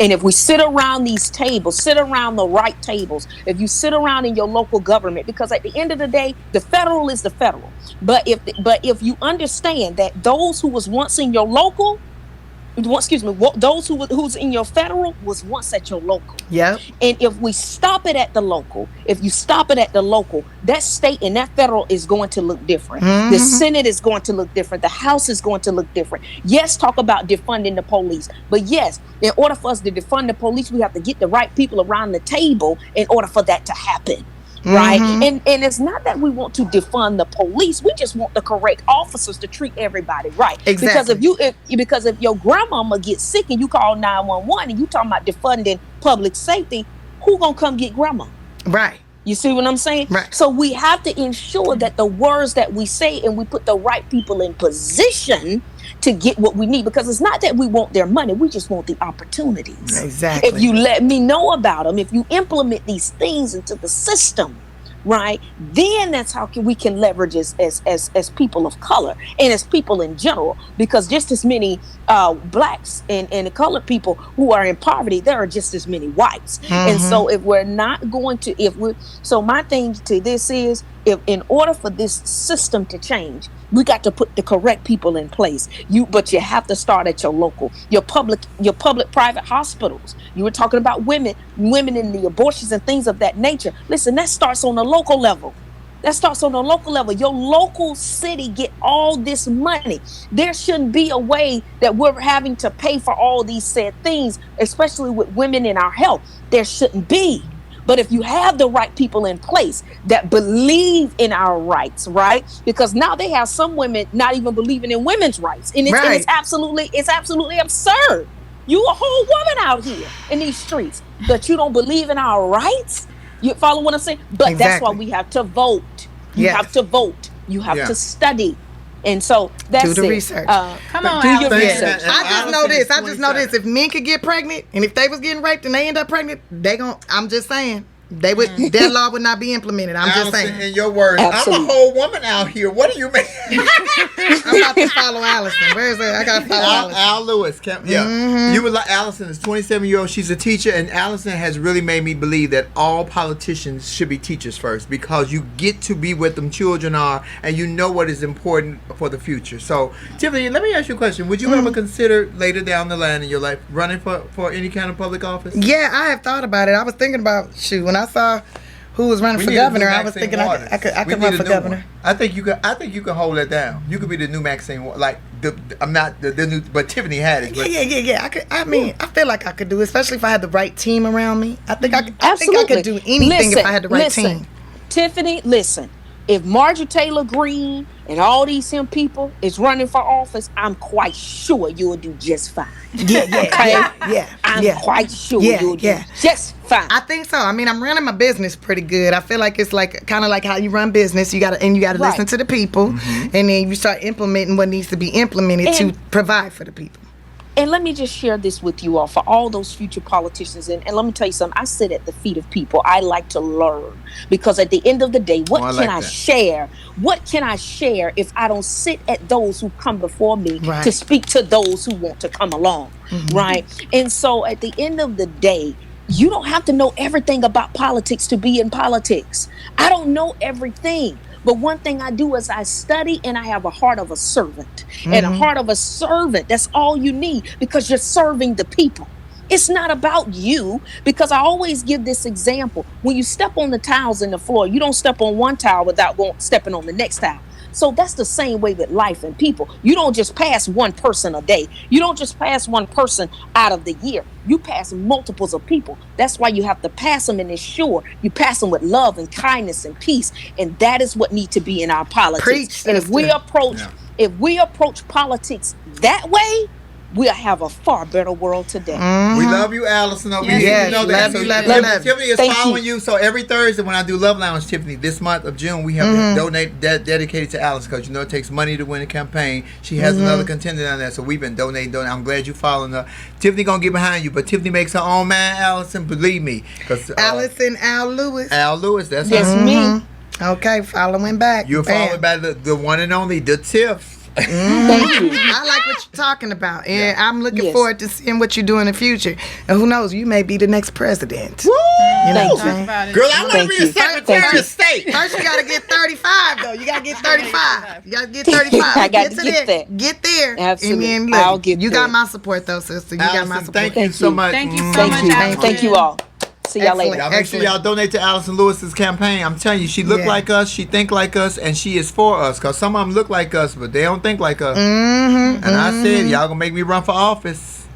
And if we sit around these tables, sit around the right tables, if you sit around in your local government, because at the end of the day, the federal is the federal. But if you understand that those who was once in your local, those who's in your federal was once at your local. Yep. And if we stop it at the local, that state and that federal is going to look different. The Senate is going to look different. The House is going to look different. Yes, talk about defunding the police. But yes, in order for us to defund the police, we have to get the right people around the table in order for that to happen. Right. And it's not that we want to defund the police. We just want the correct officers to treat everybody right. Exactly. Because if your grandmama gets sick and you call 911 and you talking about defunding public safety, who gonna come get grandma? Right. You see what I'm saying? Right. So we have to ensure that the words that we say and we put the right people in position to get what we need, because it's not that we want their money, we just want the opportunities. Exactly. If you let me know about them, if you implement these things into the system, right, then that's how we can leverage as people of color and as people in general, because just as many blacks and colored people who are in poverty, there are just as many whites. And so if we're not going to, so my thing to this is, if in order for this system to change, we got to put the correct people in place. But you have to start at your local, your public private hospitals. You were talking about women in the abortions and things of that nature. Listen, that starts on the local level. Your local city get all this money. There shouldn't be a way that we're having to pay for all these said things, especially with women in our health. There shouldn't be. But if you have the right people in place that believe in our rights, right? Because now they have some women not even believing in women's rights. And it's absolutely absurd. You a whole woman out here in these streets, but you don't believe in our rights? You follow what I'm saying? But that's why we have to vote. You have to vote. You have to study. And so that's do the research. Come on, do your Allison. research. I just know this. If men could get pregnant, and if they was getting raped and they end up pregnant, I'm just saying, That law would not be implemented. I'm Allison, just saying. in your words, Absolutely. I'm a whole woman out here. What do you mean? I'm about to follow Allison. Where is it? I got to follow Allison. Al Lewis. You would like Allison is 27-year-old. She's a teacher, and Allison has really made me believe that all politicians should be teachers first, because you get to be where them children are, and you know what is important for the future. So, Tiffany, let me ask you a question. Would you ever consider later down the line in your life running for any kind of public office? Yeah, I have thought about it. I was thinking about, when I saw who was running for governor, I was thinking I could run for governor. I think you can hold that down. You could be the new Maxine, like I'm not the new, but Tiffany Haddish. But Yeah. I feel like I could do it, especially if I had the right team around me. I think I could do anything if I had the right team. Tiffany, listen. If Marjorie Taylor Greene and all these people is running for office, I'm quite sure you'll do just fine. I'm quite sure you'll do just fine. I think so. I mean, I'm running my business pretty good. I feel like it's kind of like how you run business. You gotta listen to the people, and then you start implementing what needs to be implemented to provide for the people. And let me just share this with you all, for all those future politicians. And let me tell you something. I sit at the feet of people. I like to learn, because at the end of the day, what can I share? What can I share if I don't sit at those who come before me to speak to those who want to come along, right? And so at the end of the day, you don't have to know everything about politics to be in politics. I don't know everything. But one thing I do is I study, and I have a heart of a servant. And a heart of a servant, that's all you need, because you're serving the people. It's not about you, because I always give this example. When you step on the tiles in the floor, you don't step on one tile without stepping on the next tile. So that's the same way with life and people. You don't just pass one person a day. You don't just pass one person out of the year. You pass multiples of people. That's why you have to pass them and ensure you pass them with love and kindness and peace. And that is what needs to be in our politics. Preach, and if we approach politics that way, we'll have a far better world today. We love you, Allison, over here. Yes, You know that. love you. Tiffany is following you. So every Thursday when I do Love Lounge, Tiffany, this month of June, we have donate dedicated to Allison, because it takes money to win a campaign. She has another contender on there, so we've been donating. I'm glad you're following her. Tiffany gonna get behind you, but Tiffany makes her own man, Allison. Believe me, because Allison Al Lewis. Al Lewis, that's me. Okay, following back. You're following by the one and only, the Tiff. Thank you. I like what you're talking about, and I'm looking forward to seeing what you do in the future. And who knows, you may be the next president. Woo! You know what I'm saying? Girl, I want to be the Secretary of State. First, you gotta get 35 though. You gotta get 35. You gotta get 35. I gotta get there. Get there. Absolutely. And then, I'll get you there. got my support though, sister. You got my Allison, support. thank you so much. Thank you so much, Allison. Thank you all. See y'all later. Y'all make sure y'all donate to Allison Lewis's campaign. I'm telling you, she look like us, she think like us, and she is for us. Because some of them look like us, but they don't think like us. And I said, y'all gonna make me run for office.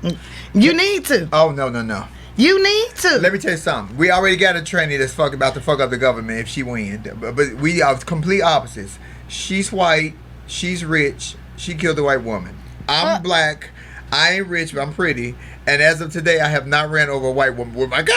You need to. Oh, no. You need to. Let me tell you something. We already got a tranny that's about to fuck up the government if she wins. But we are complete opposites. She's white. She's rich. She killed a white woman. I'm black. I ain't rich, but I'm pretty. And as of today, I have not ran over a white woman with my gun.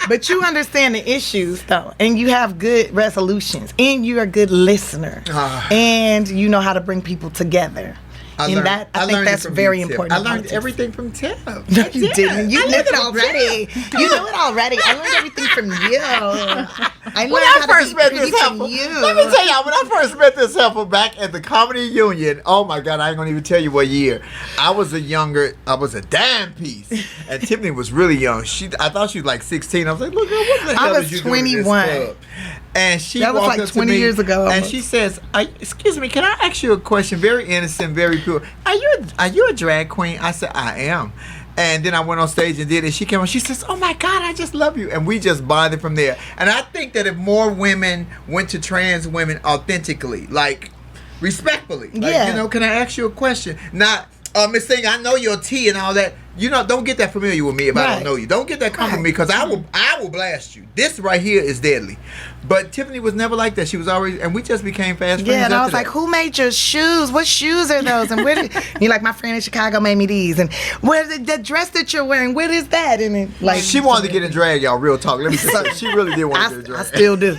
But you understand the issues, though, and you have good resolutions, and you're a good listener, and you know how to bring people together. I think that's very important. I learned everything from Tim. No, you didn't. You knew it already. You knew it already. I learned everything from you. Let me tell y'all, when I first met this heifer back at the Comedy Union, oh my God, I ain't gonna even tell you what year. I was a dime piece, and Tiffany was really young. I thought she was like 16. I was like, look, girl, what the hell is you doing in this club? And she that was like 20 years ago. And she says, excuse me, can I ask you a question? Very innocent, very pure. Are you a drag queen? I said, I am. And then I went on stage and did it. She came on. She says, oh my God, I just love you. And we just bonded from there. And I think that if more women went to trans women authentically, like respectfully, like, can I ask you a question? Not, Miss Thing, I know your tea and all that. Don't get that familiar with me if I don't know you. Don't get that comfortable with me, because I will blast you. This right here is deadly. But Tiffany was never like that. She was always, and we just became fast friends. Yeah, and I was like, who made your shoes? What shoes are those? And you're like, my friend in Chicago made me these. And where the dress that you're wearing, what is that? And it, like, she wanted to get in drag, y'all. Real talk. Let me say, she really did want to get in drag. I still do.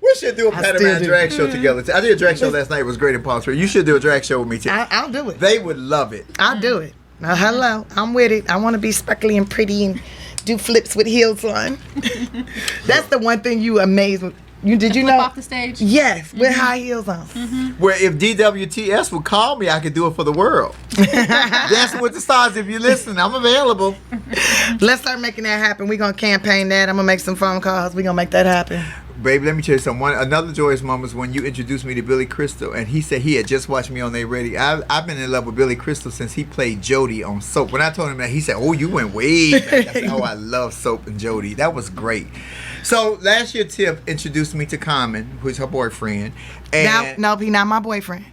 We should do a Patterman drag show together. I did a drag show last night. It was great in Palm Springs. You should do a drag show with me too. I'll do it. They would love it. I'll do it. Hello, I'm with it. I want to be sparkly and pretty and do flips with heels on. That's the one thing you amaze me. Did you know? Off the stage? Yes, with high heels on. Where if DWTS would call me, I could do it for the world. Dancing with the Stars. If you're listening, I'm available. Let's start making that happen. We're going to campaign that. I'm going to make some phone calls. We're going to make that happen. Baby, let me tell you something. Another joyous moment was when you introduced me to Billy Crystal, and he said he had just watched me on They Ready. I've been in love with Billy Crystal since he played Jody on Soap. When I told him that, he said, "Oh, you went way back." I said, "Oh, I love Soap and Jody. That was great." So last year, Tiff introduced me to Common, who's her boyfriend. And no, he's not my boyfriend.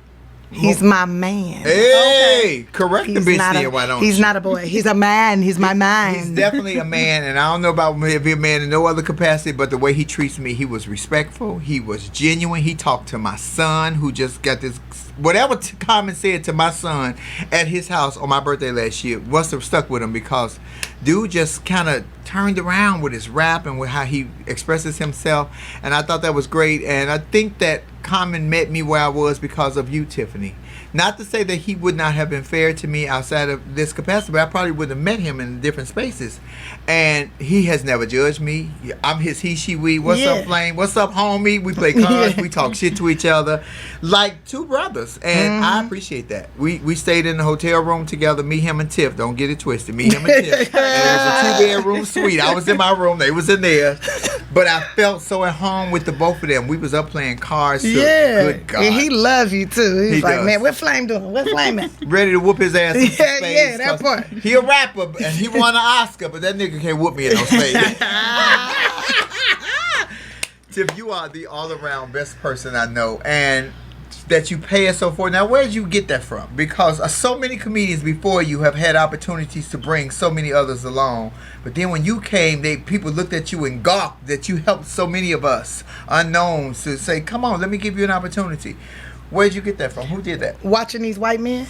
He's my man. Hey, correct the bitch there, why don't you? He's not a boy. He's a man. He's my man. He's definitely a man, and I don't know about me being a man in no other capacity, but the way he treats me, he was respectful. He was genuine. He talked to my son, who just got this. Whatever Common said to my son at his house on my birthday last year must have stuck with him, because dude just kind of turned around with his rap and with how he expresses himself, and I thought that was great. And I think that Common met me where I was because of you, Tiffany. Not to say that he would not have been fair to me outside of this capacity, but I probably would have met him in different spaces. And he has never judged me. I'm his he, she, we. What's up, Flame? What's up, homie? We play cards. We talk shit to each other like two brothers. And I appreciate that. We stayed in the hotel room together, me, him, and Tiff. Don't get it twisted. Me, him, and Tiff. And it was a 2-bedroom suite. I was in my room. They was in there. But I felt so at home with the both of them. We was up playing cards. Good God. And he loves you, too. He's like, does. Man, what Flame doing? What Flame at? Ready to whoop his ass in space. Yeah, that part. He a rapper, and he won an Oscar, but that nigga can't whoop me in no space. Tiff, you are the all-around best person I know, and that you pay us so for. Now, where did you get that from? Because so many comedians before you have had opportunities to bring so many others along, but then when you came, people looked at you and gawked that you helped so many of us unknowns to say, "Come on, let me give you an opportunity." Where'd you get that from? Who did that? Watching these white men.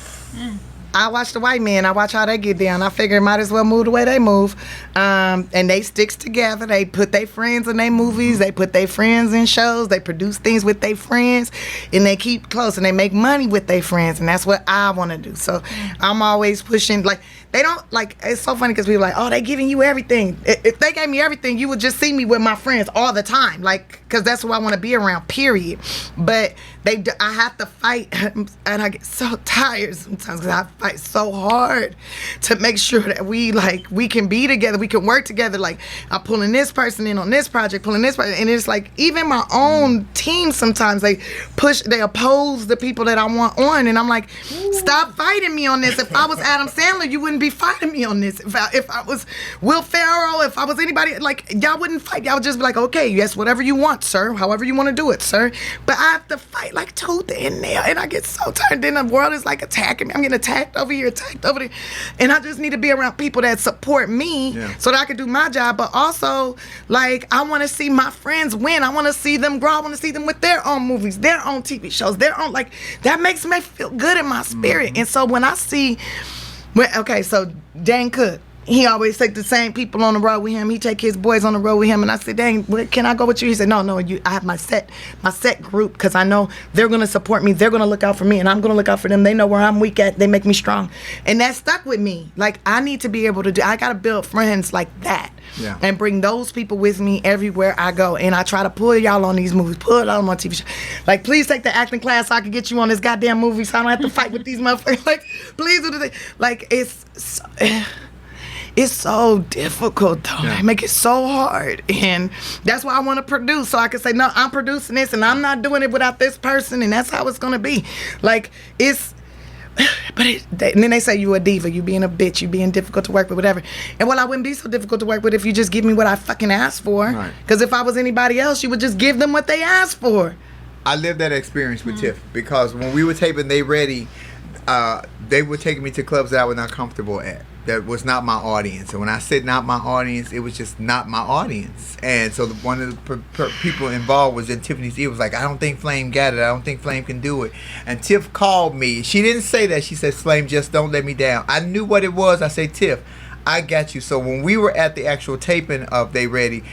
I watch the white men. I watch how they get down. I figure might as well move the way they move. And they sticks together. They put their friends in their movies. They put their friends in shows. They produce things with their friends. And they keep close. And they make money with their friends. And that's what I want to do. So I'm always pushing. Like, they don't, like, it's so funny because people are like, oh, they giving you everything. If they gave me everything, you would just see me with my friends all the time. Like, because that's who I want to be around, period. But I have to fight. And I get so tired sometimes because I fight so hard to make sure that we can be together, we can work together. Like, I'm pulling this person in on this project, pulling this person, and it's like even my own team sometimes they oppose the people that I want on, and I'm like, stop fighting me on this. If I was Adam Sandler, you wouldn't be fighting me on this. If I was Will Ferrell, if I was anybody, like, y'all wouldn't fight. Y'all would just be like, okay, yes, whatever you want, sir, however you want to do it, sir. But I have to fight like tooth and nail, and I get so tired. Then the world is like attacking me. I'm getting attacked over here, attacked over there, and I just need to be around people that support me so that I can do my job. But also, like, I want to see my friends win. I want to see them grow. I want to see them with their own movies, their own TV shows, their own, like, that makes me feel good in my spirit. And so when I see, so Dan Cook, he always take the same people on the road with him. He take his boys on the road with him, and I said, "Dang, can I go with you?" He said, "No, I have my set group because I know they're gonna support me. They're gonna look out for me, and I'm gonna look out for them. They know where I'm weak at. They make me strong, and that stuck with me. Like, I need to be able to do. I gotta build friends like that, and bring those people with me everywhere I go. And I try to pull y'all on these movies, pull it on my TV show. Like, please take the acting class so I can get you on this goddamn movie, so I don't have to fight with these motherfuckers. Like, please do the thing. Like, it's so difficult, though. They make it so hard. And that's why I want to produce, so I can say, no, I'm producing this, and I'm not doing it without this person, and that's how it's going to be. Like, and then they say you a diva, you being a bitch, you being difficult to work with, whatever. And well, I wouldn't be so difficult to work with if you just give me what I fucking asked for. Because if I was anybody else, you would just give them what they asked for. I lived that experience with Tiff, because when we were taping They Ready, they were taking me to clubs that I was not comfortable at. That was not my audience. And when I said not my audience, it was just not my audience. And so one of the people involved was in Tiffany's ear, was like, I don't think Flame got it. I don't think Flame can do it. And Tiff called me. She didn't say that. She said, Flame, just don't let me down. I knew what it was. I said, Tiff, I got you. So when we were at the actual taping of They Ready,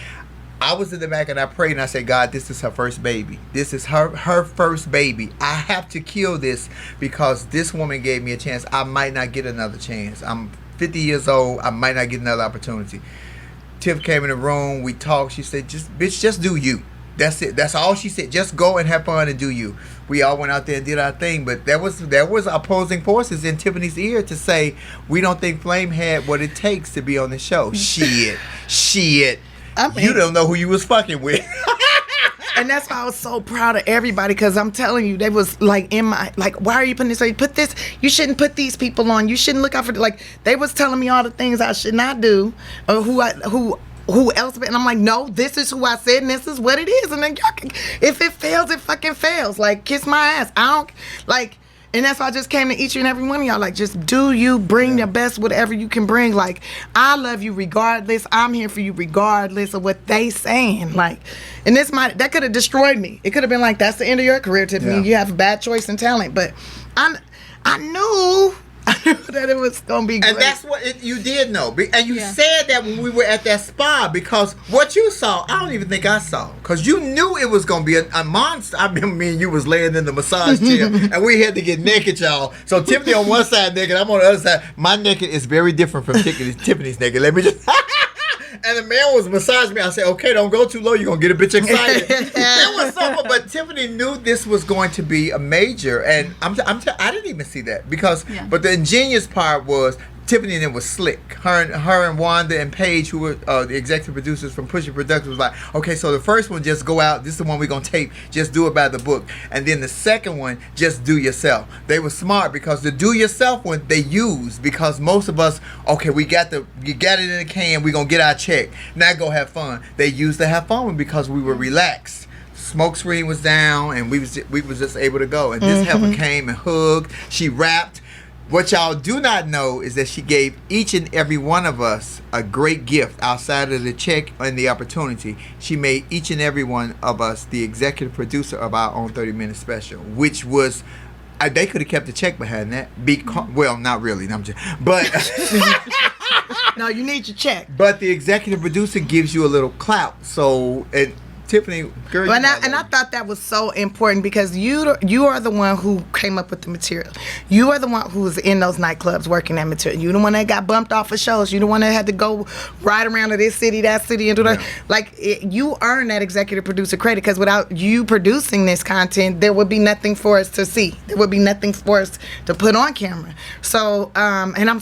I was in the back and I prayed and I said, God, this is her first baby. This is her first baby. I have to kill this because this woman gave me a chance. I might not get another chance. I'm 50 years old. I might not get another opportunity. Tiff came in the room. We talked. She said, just do you. That's it. That's all she said. Just go and have fun and do you. We all went out there and did our thing. But there was opposing forces in Tiffany's ear to say, we don't think Flame had what it takes to be on the show. Shit. I mean, you don't know who you was fucking with. And that's why I was so proud of everybody, because I'm telling you, they was like in my, like, why are you putting this? Put this, you shouldn't put these people on. You shouldn't look out for, like, they was telling me all the things I should not do, or who else, and I'm like, no, this is who I said, and this is what it is. And then y'all can, if it fails, it fucking fails. Like, kiss my ass. I don't, like, and that's why I just came to each and every one of y'all. Like, just do you, bring your best, whatever you can bring. Like, I love you regardless. I'm here for you regardless of what they saying. Like, and that could have destroyed me. It could have been like, that's the end of your career, Tiffany. Yeah. You have a bad choice in talent. But I knew that it was gonna be great. And that's what you did know. And you said that when we were at that spa, because what you saw, I don't even think I saw, because you knew it was gonna be a monster. I remember me and you was laying in the massage chair and we had to get naked, y'all. So Tiffany on one side naked, I'm on the other side. My naked is very different from Tiffany's naked. Let me just and the man was massaging me. I said, okay, don't go too low. You're going to get a bitch excited. It was something, but Tiffany knew this was going to be a major. And I didn't even see that because, but the ingenious part was Tiffany and it was slick. Her and Wanda and Paige, who were the executive producers from Pusher Productions, was like, okay, so the first one, just go out. This is the one we're going to tape. Just do it by the book. And then the second one, just do yourself. They were smart because the do yourself one, they used, because most of us, okay, you got it in a can, we're going to get our check. Now go have fun. They used to have fun because we were relaxed. Smoke screen was down and we was just able to go. And this heifer came and hugged. She rapped. What y'all do not know is that she gave each and every one of us a great gift outside of the check and the opportunity. She made each and every one of us the executive producer of our own 30-minute special, which was, they could have kept the check behind that. Well, not really. No, but no, you need your check. But the executive producer gives you a little clout. So Tiffany, girl, and I thought that was so important because you are the one who came up with the material. You are the one who was in those nightclubs working that material. You the one that got bumped off of shows. You the one that had to go ride around to this city, that city, and do that. Like, you earn that executive producer credit, because without you producing this content, there would be nothing for us to see. There would be nothing for us to put on camera. So, and I'm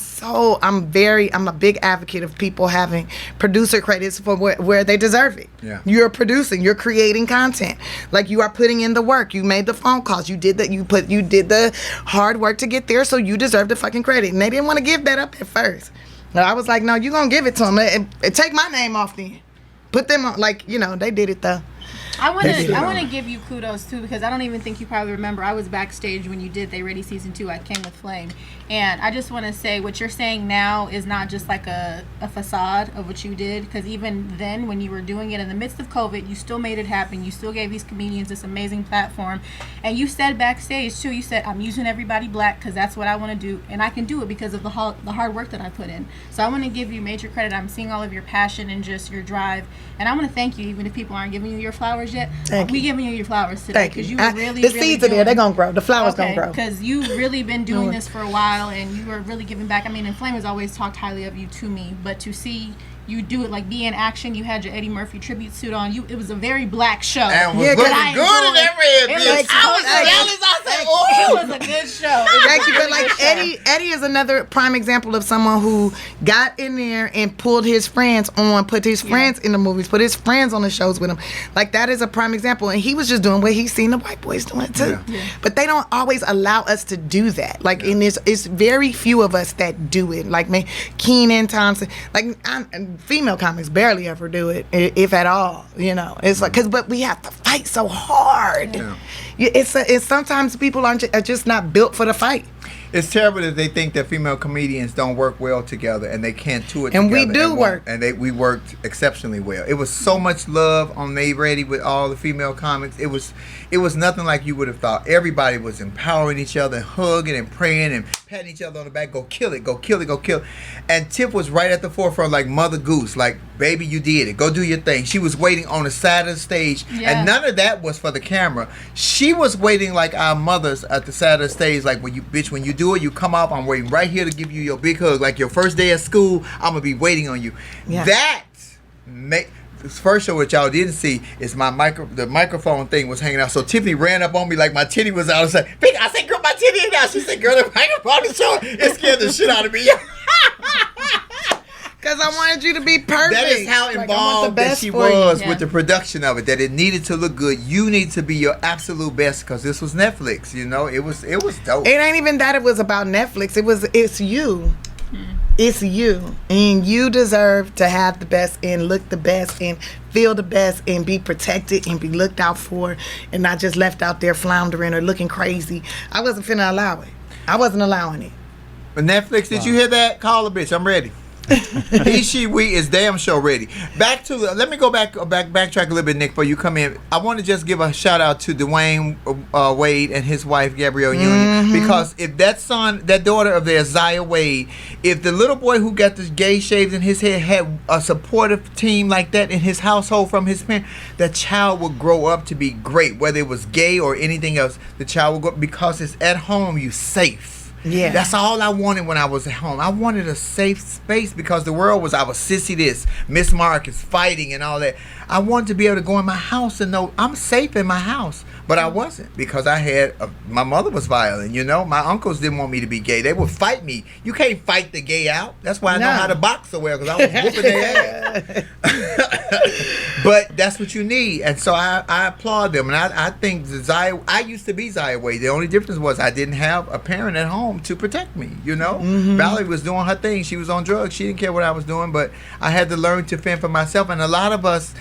a big advocate of people having producer credits for where they deserve it. Yeah. You're producing. You're creating content. Like, you are putting in the work. You made the phone calls. You did that. You did the hard work to get there, so you deserve the fucking credit. And they didn't want to give that up at first. But I was like, no, you're going to give it to them. And take my name off then. Put them on, like, they did it though. I want to give you kudos too, because I don't even think you probably remember. I was backstage when you did They Ready Season 2. I came with Flame, and I just want to say what you're saying now is not just like a facade of what you did, because even then when you were doing it in the midst of COVID, you still made it happen. You still gave these comedians this amazing platform, and you said backstage too. You said, I'm using everybody black because that's what I want to do, and I can do it because of the hard work that I put in. So I want to give you major credit. I'm seeing all of your passion and just your drive, and I want to thank you, even if people aren't giving you your flowers yet. We giving you your flowers today because you were really, the seeds are there. They're gonna grow. The flowers gonna grow. Because you've really been doing this for a while, and you are really giving back. I mean, and Flame has always talked highly of you to me, but to see you do it, like, be in action. You had your Eddie Murphy tribute suit on. It was a very black show. And was looking good in that red bitch. I was jealous. I said, oh, it was a good show. Thank you. But like Eddie is another prime example of someone who got in there and pulled his friends on, put his friends in the movies, put his friends on the shows with him. Like, that is a prime example. And he was just doing what he's seen the white boys doing too. Yeah. But they don't always allow us to do that. Like, and it's very few of us that do it. Like me, Kenan Thompson. Like, female comics barely ever do it, if at all. It's like, but we have to fight so hard. Yeah. It's sometimes people are just not built for the fight. It's terrible that they think that female comedians don't work well together and they can't do it and together. We do work. And we worked exceptionally well. It was so much love on They Ready with all the female comics. It was nothing like you would have thought. Everybody was empowering each other, hugging and praying and patting each other on the back. Go kill it, go kill it, go kill it. And Tiff was right at the forefront, like Mother Goose. Like, baby, you did it. Go do your thing. She was waiting on the side of the stage, and none of that was for the camera. She was waiting like our mothers at the side of the stage, like, when you do it, you come up, I'm waiting right here to give you your big hug. Like your first day of school, I'm going to be waiting on you. Yeah. This first show, what y'all didn't see, is the microphone thing was hanging out. So Tiffany ran up on me like my titty was out and said, I said, girl, my titty ain't out. She said, girl, the microphone is showing. It scared the shit out of me. Because I wanted you to be perfect. That is how involved that she was with the production of it. That it needed to look good. You need to be your absolute best, because this was Netflix. You know, it was dope. It ain't even that it was about Netflix. It's you. It's you, and you deserve to have the best and look the best and feel the best and be protected and be looked out for, and not just left out there floundering or looking crazy. I wasn't finna allow it. I wasn't allowing it. But Netflix, did you hear that? Call a bitch. I'm ready. He, she, we is damn show ready. Back to let me go backtrack a little bit, Nick, before you come in. I want to just give a shout out to Dwayne Wade and his wife Gabrielle Union, because if that daughter of theirs, Zaya Wade, if the little boy who got this gay shaved in his head had a supportive team like that in his household from his parents, that child would grow up to be great, whether it was gay or anything else. The child will go, because it's at home, you safe. Yeah, that's all I wanted when I was at home. I wanted a safe space, because the world was, I was sissy this, Miss Marcus fighting and all that. I wanted to be able to go in my house and know I'm safe in my house. But I wasn't, because I had my mother was violent. You know, my uncles didn't want me to be gay. They would fight me. You can't fight the gay out. That's why I know how to box so well, because I was whooping their ass. But that's what you need, and so I applaud them. And I think I used to be Zaya Wade. The only difference was I didn't have a parent at home to protect me. You know, Valerie was doing her thing. She was on drugs. She didn't care what I was doing, but I had to learn to fend for myself. And a lot of us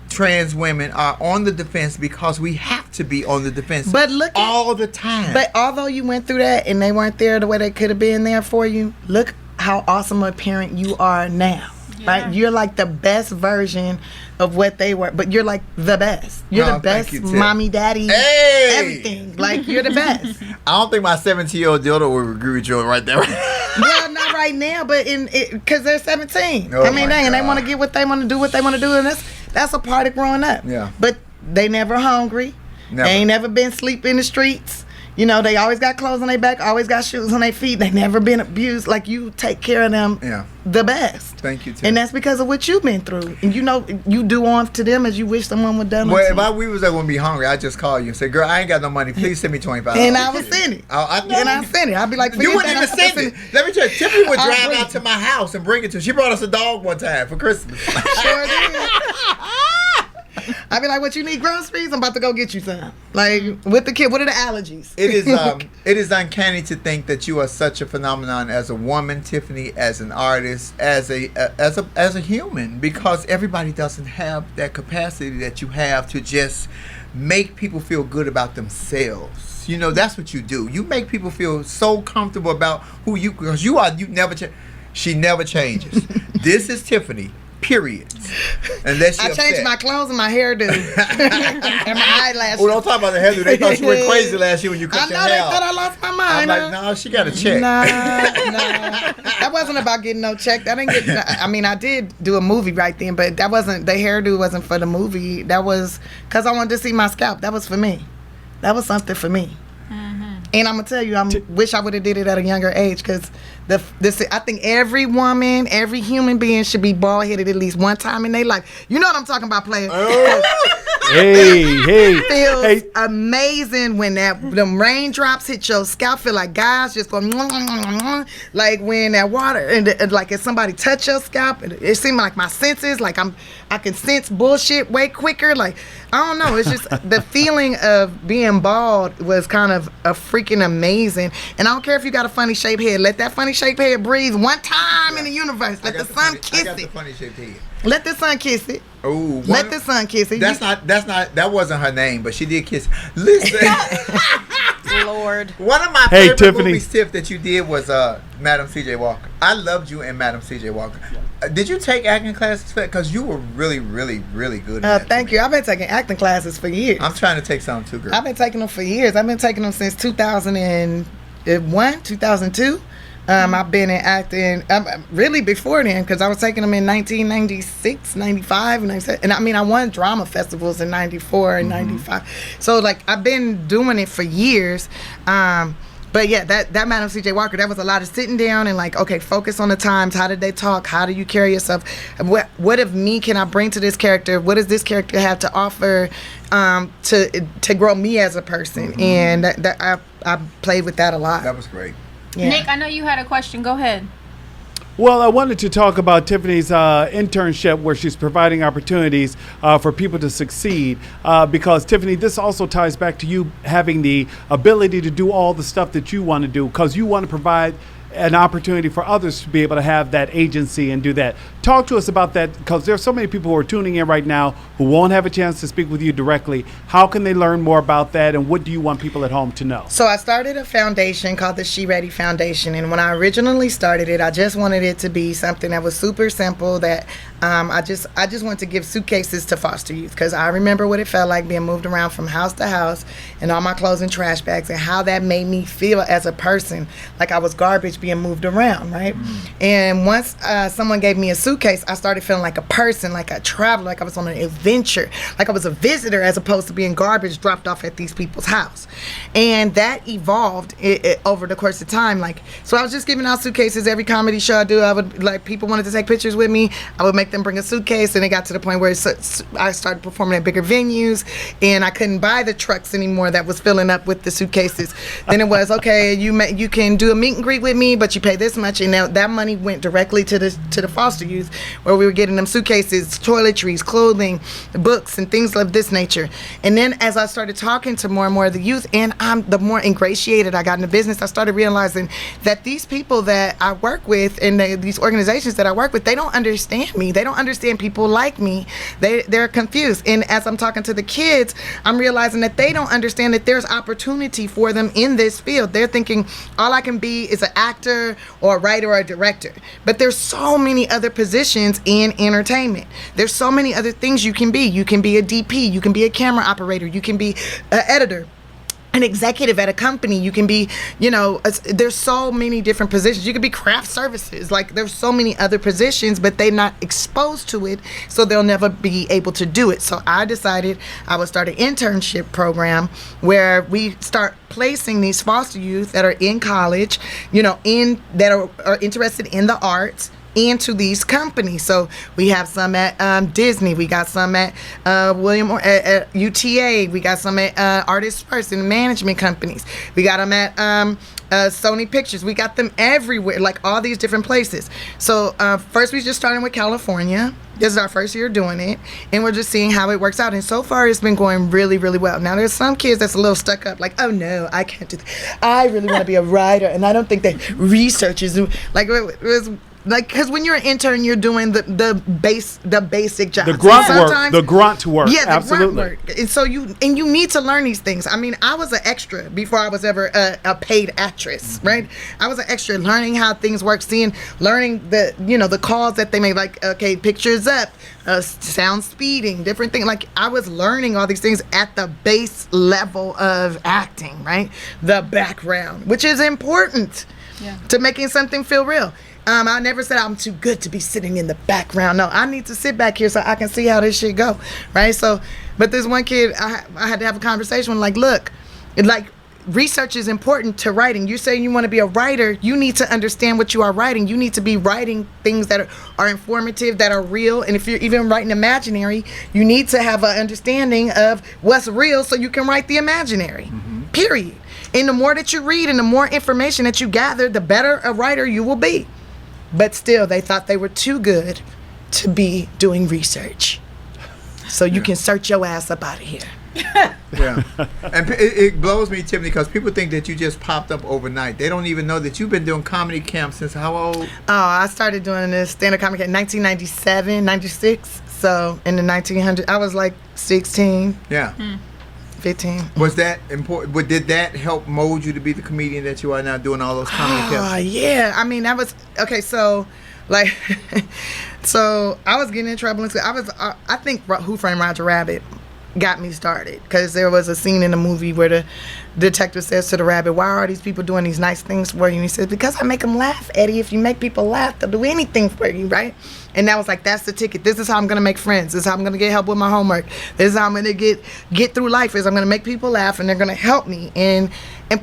trans women are on the defense because we have to be on the defense all the time. But although you went through that and they weren't there the way they could have been there for you, look how awesome a parent you are now. Yeah. Right? You're like the best version of what they were, but you're like the best. You're the best mommy, daddy, everything. Like, you're the best. I don't think my 17-year-old daughter would agree with you right there. Well, not right now, but because they're 17. I mean, they want to get what they want to do, and that's a part of growing up. Yeah. But they never hungry. Never. They ain't never been sleep in the streets. You know, they always got clothes on their back, always got shoes on their feet. They never been abused. Like, you take care of them the best. Thank you, Tim. And that's because of what you've been through. And you know, you do on to them as you wish someone would done. Well, if we was ever going to be hungry, I'd just call you and say, girl, I ain't got no money. Please send me $25. And I would send it. I'd send it. I'd be like, you wouldn't even send it. Let me tell you, Tiffany would drive out to my house and bring it to her. She brought us a dog one time for Christmas. Sure did. I'd be like, what, you need groceries? I'm about to go get you some. Like, with the kid, what are the allergies? It is uncanny to think that you are such a phenomenon as a woman, Tiffany, as an artist, as a human, because everybody doesn't have that capacity that you have to just make people feel good about themselves. You know, that's what you do. You make people feel so comfortable about who you, because you never change. She never changes. This is Tiffany. Period. Unless I changed my clothes and my hairdo and my eyelashes. Oh, don't talk about the hairdo. They thought you went crazy last year when you cut your hair. I know, they thought I lost my mind. I'm like, no, she got a check. Nah. That wasn't about getting no check. I mean, I did do a movie right then, but that wasn't, the hairdo wasn't for the movie. That was because I wanted to see my scalp. That was for me. That was something for me. And I'm gonna tell you, I wish I would have did it at a younger age, because I think every woman, every human being should be bald headed at least one time in their life. You know what I'm talking about, player? It feels amazing when them raindrops hit your scalp. Feel like guys just going like when that water and like if somebody touch your scalp, it seemed like my senses, like I can sense bullshit way quicker. Like, I don't know. It's just the feeling of being bald was kind of a freaking amazing. And I don't care if you got a funny shaped head. Let that funny shaped head breathe one time in the universe. Let the sun kiss it. I got the funny shaped head. Let the sun kiss it. Oh, let the sun kiss it. That wasn't her name, but she did kiss. Listen, Lord. One of my favorite movies, Tiff, that you did was Madam C.J. Walker. I loved you in Madam C.J. Walker. Did you take acting classes for that? Because you were really, really, really good at that. Thank you. I've been taking acting classes for years. I'm trying to take some too, girl. I've been taking them for years. I've been taking them since 2001, 2002. I've been in acting really before then, because I was taking them in 1996, 95, 97. And I mean, I won drama festivals in 94 and 95. So, like, I've been doing it for years. But yeah, that Madam C.J. Walker, that was a lot of sitting down and like, okay, focus on the times. How did they talk? How do you carry yourself? What of me can I bring to this character? What does this character have to offer to grow me as a person? And I played with that a lot. That was great. Yeah. Nick, I know you had a question. Go ahead. Well, I wanted to talk about Tiffany's internship, where she's providing opportunities for people to succeed. Because, Tiffany, this also ties back to you having the ability to do all the stuff that you want to do, because you want to provide an opportunity for others to be able to have that agency and do that. Talk to us about that, because there are so many people who are tuning in right now who won't have a chance to speak with you directly. How can they learn more about that, and what do you want people at home to know? So I started a foundation called the She Ready Foundation, and when I originally started it, I just wanted it to be something that was super simple, that I just wanted to give suitcases to foster youth, because I remember what it felt like being moved around from house to house and all my clothes in trash bags, and how that made me feel as a person, like I was garbage being moved around, right? And once someone gave me a suitcase, I started feeling like a person, like a traveler, like I was on an adventure, like I was a visitor, as opposed to being garbage dropped off at these people's house. And that evolved over the course of time. Like, so I was just giving out suitcases. Every comedy show I do, I would, like, people wanted to take pictures with me, I would make them bring a suitcase, and it got to the point where I started performing at bigger venues, and I couldn't buy the trucks anymore that was filling up with the suitcases. Then it was, okay, you can do a meet and greet with me, but you pay this much, and now that money went directly to the foster youth, where we were getting them suitcases, toiletries, clothing, books, and things of this nature. And then as I started talking to more and more of the youth, and the more ingratiated I got in the business, I started realizing that these people that I work with, and these organizations that I work with, they don't understand me. They don't understand people like me. They're confused. And as I'm talking to the kids, I'm realizing that they don't understand that there's opportunity for them in this field. They're thinking all I can be is an actor or a writer or a director. But there's so many other positions in entertainment. There's so many other things you can be. You can be a DP. You can be a camera operator. You can be an editor, an executive at a company. You can be, there's so many different positions. You could be craft services. Like, there's so many other positions, but they're not exposed to it, so they'll never be able to do it. So I decided I would start an internship program where we start placing these foster youth that are in college, that are interested in the arts, into these companies. So we have some at Disney, we got some at at UTA, we got some at Artists First and management companies, we got them at Sony Pictures, we got them everywhere, like all these different places. So first we just started with California. This is our first year doing it, and we're just seeing how it works out. And so far, it's been going really, really well. Now, there's some kids that's a little stuck up, like, oh no, I can't do that. I really want to be a writer, and I don't think that research is like it was. Like, because when you're an intern, you're doing the basic jobs. The grunt work. The grunt work. Yeah, the absolutely. grunt work. And so you need to learn these things. I mean, I was an extra before I was ever a paid actress, right? I was an extra, learning how things work, learning the calls that they make, like, okay, pictures up, sound speeding, different things. Like, I was learning all these things at the base level of acting, right? The background, which is important to making something feel real. I never said I'm too good to be sitting in the background. No, I need to sit back here so I can see how this shit go, right? So, but this one kid, I had to have a conversation with, like, look, like, research is important to writing. You're saying you want to be a writer, you need to understand what you are writing. You need to be writing things that are informative, that are real. And if you're even writing imaginary, you need to have an understanding of what's real so you can write the imaginary, period. And the more that you read and the more information that you gather, the better a writer you will be. But still, they thought they were too good to be doing research. So you can search your ass up out of here. Yeah. And it blows me, Tiffany, because people think that you just popped up overnight. They don't even know that you've been doing comedy camp since how old? Oh, I started doing this stand-up comedy camp in 1997, 96. So in the 1900s, I was like 16. Yeah. 15. Was that important? But did that help mold you to be the comedian that you are now, doing all those comedy camps? Oh, yeah. I mean, that was, okay, so, like, so I was getting in trouble. I think Who Framed Roger Rabbit got me started, because there was a scene in the movie where detective says to the rabbit, why are these people doing these nice things for you? And he says, because I make them laugh, Eddie. If you make people laugh, they'll do anything for you, right? And that was like, that's the ticket. This is how I'm going to make friends. This is how I'm going to get help with my homework. This is how I'm going to get through life, is I'm going to make people laugh, and they're going to help me. And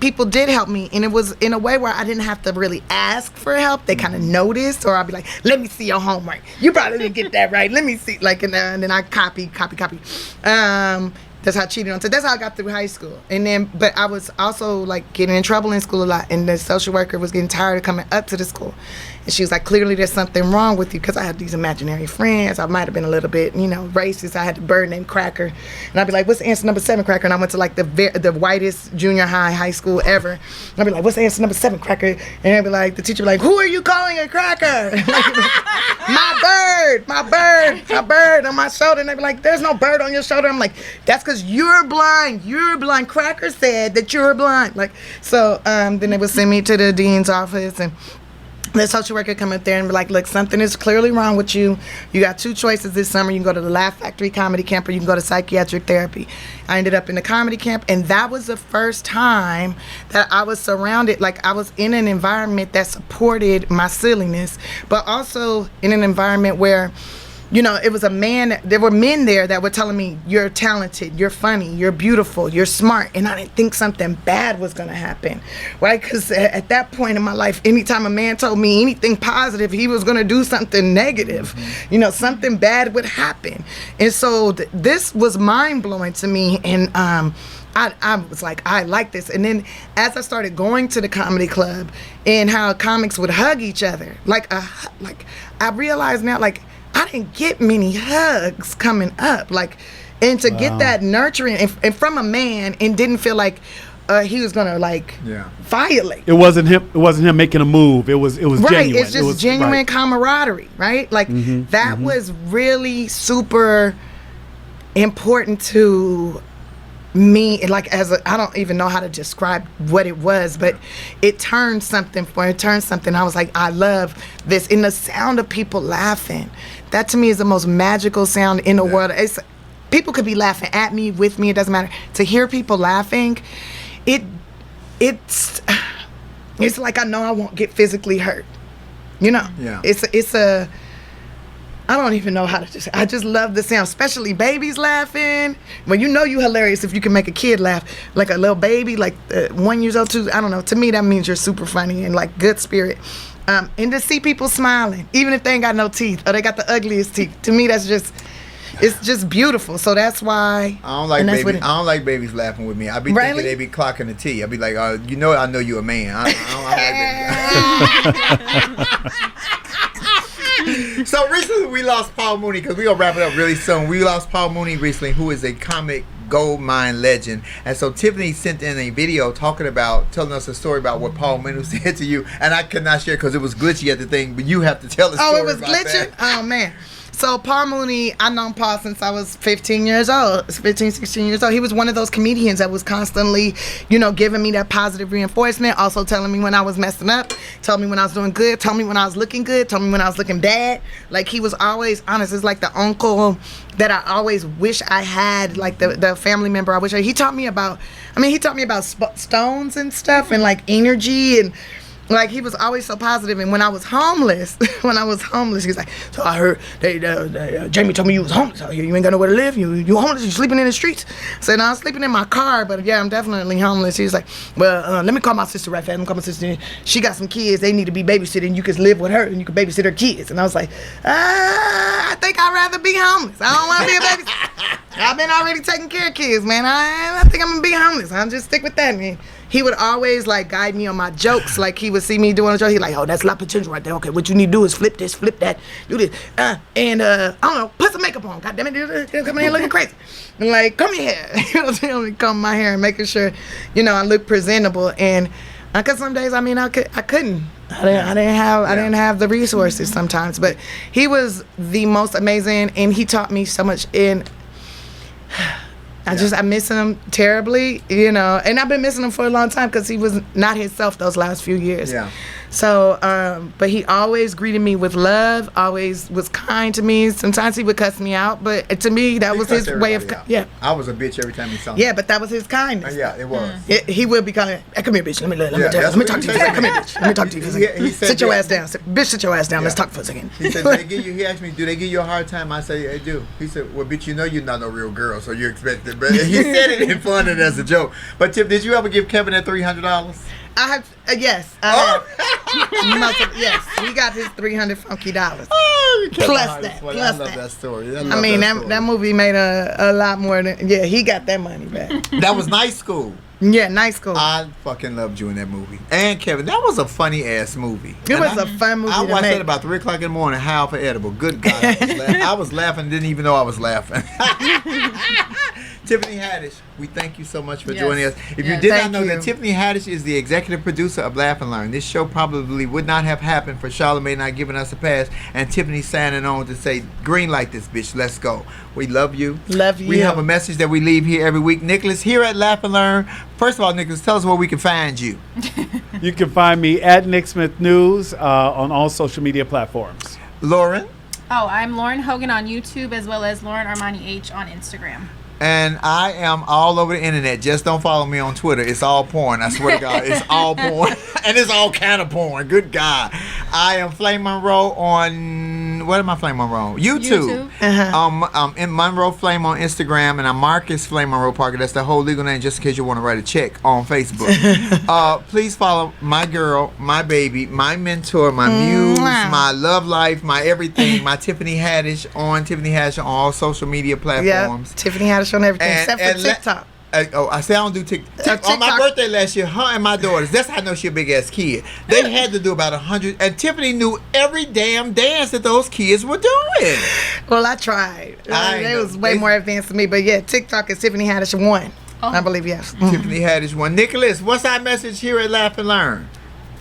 people did help me. And it was in a way where I didn't have to really ask for help. They kind of noticed, or I'd be like, let me see your homework. You probably didn't get that right. Let me see. Like, and then I copy. That's how I cheated on. So that's how I got through high school. And then, but I was also like getting in trouble in school a lot. And the social worker was getting tired of coming up to the school. And she was like, clearly there's something wrong with you, because I had these imaginary friends. I might have been a little bit, racist. I had a bird named Cracker. And I'd be like, what's answer number 7, Cracker? And I went to like the whitest junior high school ever. And I'd be like, what's answer number 7, Cracker? And I'd be like, the teacher would be like, who are you calling a cracker? my bird on my shoulder. And they'd be like, there's no bird on your shoulder. I'm like, that's because you're blind. You're blind. Cracker said that you're blind. Like, so then they would send me to the dean's office, and the social worker come up there and be like, look, something is clearly wrong with you. You got 2 choices this summer. You can go to the Laugh Factory comedy camp, or you can go to psychiatric therapy. I ended up in the comedy camp, and that was the first time that I was surrounded, like I was in an environment that supported my silliness, but also in an environment where, it was there were men there that were telling me, you're talented, you're funny, you're beautiful, you're smart. And I didn't think something bad was going to happen, right? Because at that point in my life, anytime a man told me anything positive, he was going to do something negative. Something bad would happen. And so this was mind-blowing to me. And I was like, I like this. And then as I started going to the comedy club and how comics would hug each other, I realized now, like, I didn't get many hugs coming up, and to get that nurturing and from a man, and didn't feel like he was gonna violate. It wasn't him making a move. It was right. Genuine. It's just genuine camaraderie, right? Like that was really super important to me. Like I don't even know how to describe what it was, but it turned something. I was like, I love this. And the sound of people laughing, that to me is the most magical sound in the world. People could be laughing at me, with me, it doesn't matter. To hear people laughing, it's like I know I won't get physically hurt. Yeah. It's a I don't even know how to I just love the sound, especially babies laughing. When you hilarious if you can make a kid laugh, like a little baby, like 1 year old, 2, I don't know. To me, that means you're super funny and like good spirit. And to see people smiling, even if they ain't got no teeth or they got the ugliest teeth, to me that's just, it's just beautiful. So that's why I don't like babies laughing with me. I be thinking they be clocking the T. I be like, I know you a man. I don't like babies. So recently we lost Paul Mooney, because we gonna wrap it up really soon. We lost Paul Mooney recently, who is a comic gold mine legend. And so Tiffany sent in a video telling us a story about what Paul Mooney said to you, and I could not share because it was glitchy at the thing, but you have to tell the story. Oh, it was glitching? Oh man. So Paul Mooney, I've known Paul since I was 16 years old. He was one of those comedians that was constantly, giving me that positive reinforcement, also telling me when I was messing up, told me when I was doing good, told me when I was looking good, told me when I was looking bad. Like, he was always honest. It's like the uncle that I always wish I had, like the family member I wish he taught me about stones and stuff, and like energy, and like, he was always so positive. And when I was homeless, he's like, so I heard Jamie told me you was homeless out here. You ain't got nowhere to live. You homeless. You sleeping in the streets. I said, no, I'm sleeping in my car, but yeah, I'm definitely homeless. He was like, well, let me call my sister right fast. Let me call my sister. She got some kids. They need to be babysitted, and you can live with her, and you can babysit her kids. And I was like, I think I'd rather be homeless. I don't want to be a babysitter. I've been already taking care of kids, man. I think I'm going to be homeless. I'll just stick with that, man. He would always like guide me on my jokes. Like, he would see me doing a joke. He'd like, oh, that's a lot of potential right there. Okay, what you need to do is flip this, flip that, do this. I don't know, put some makeup on. God damn it, come in here looking crazy. And like, come here. Comb my hair and making sure, I look presentable. And because some days, I couldn't. I didn't have the resources sometimes. But he was the most amazing, and he taught me so much. I miss him terribly, and I've been missing him for a long time because he was not himself those last few years. Yeah. So, but he always greeted me with love, always was kind to me. Sometimes he would cuss me out, but to me, that was his way of, yeah. I was a bitch every time he saw me. Yeah, but that was his kindness. Yeah, it was. He would be calling, hey, come here, bitch. Let me talk to you. Come here, bitch. Let me talk to you for a second. He said, sit your ass down. Bitch, sit your ass down. Let's talk for a second. He said, he asked me, do they give you a hard time? I said, they do. He said, well, bitch, you know you're not no real girl, so you expect it. But he said it in fun and as a joke. But Tip, did you ever give Kevin that $300? I have, yes. Yes, he got his $300 funky dollars. Plus that. I love that story. I mean, that movie made a lot more than, yeah, he got that money back. That was Night School. Yeah, Night School. I fucking loved you in that movie. And Kevin, that was a funny ass movie. It was a fun movie. I watched that about 3 o'clock in the morning, high off of edible. Good God. I was laughing, didn't even know I was laughing. Tiffany Haddish, we thank you so much for joining us. If you did not know that Tiffany Haddish is the executive producer of Laugh and Learn, this show probably would not have happened for Charlamagne not giving us a pass and Tiffany signing on to say, green light this bitch, let's go. We love you. Love you. We have a message that we leave here every week. Nicholas, here at Laugh and Learn, first of all, Nicholas, tell us where we can find you. You can find me at Nick Smith News on all social media platforms. Lauren? Oh, I'm Lauren Hogan on YouTube as well as Lauren Armani H on Instagram. And I am all over the internet. Just don't follow me on Twitter. It's all porn. I swear to God. It's all porn. And it's all kind of porn. Good God. I am Flame Monroe on... What am I Flame Monroe? YouTube. I'm in Monroe Flame on Instagram. And I'm Marcus Flame Monroe Parker. That's the whole legal name just in case you want to write a check on Facebook. Please follow my girl, my baby, my mentor, my muse, my love life, my everything, my Tiffany Haddish on all social media platforms. Yeah, Tiffany Haddish on everything except for TikTok. I say I don't do TikTok. On my birthday last year, her and my daughters, that's how I know she a big ass kid. They had to do about 100, and Tiffany knew every damn dance that those kids were doing. Well, I tried. They was way more advanced than me, but yeah, TikTok is Tiffany Haddish 1. I believe, yes. Tiffany Haddish 1. Nicholas, what's our message here at Laugh and Learn?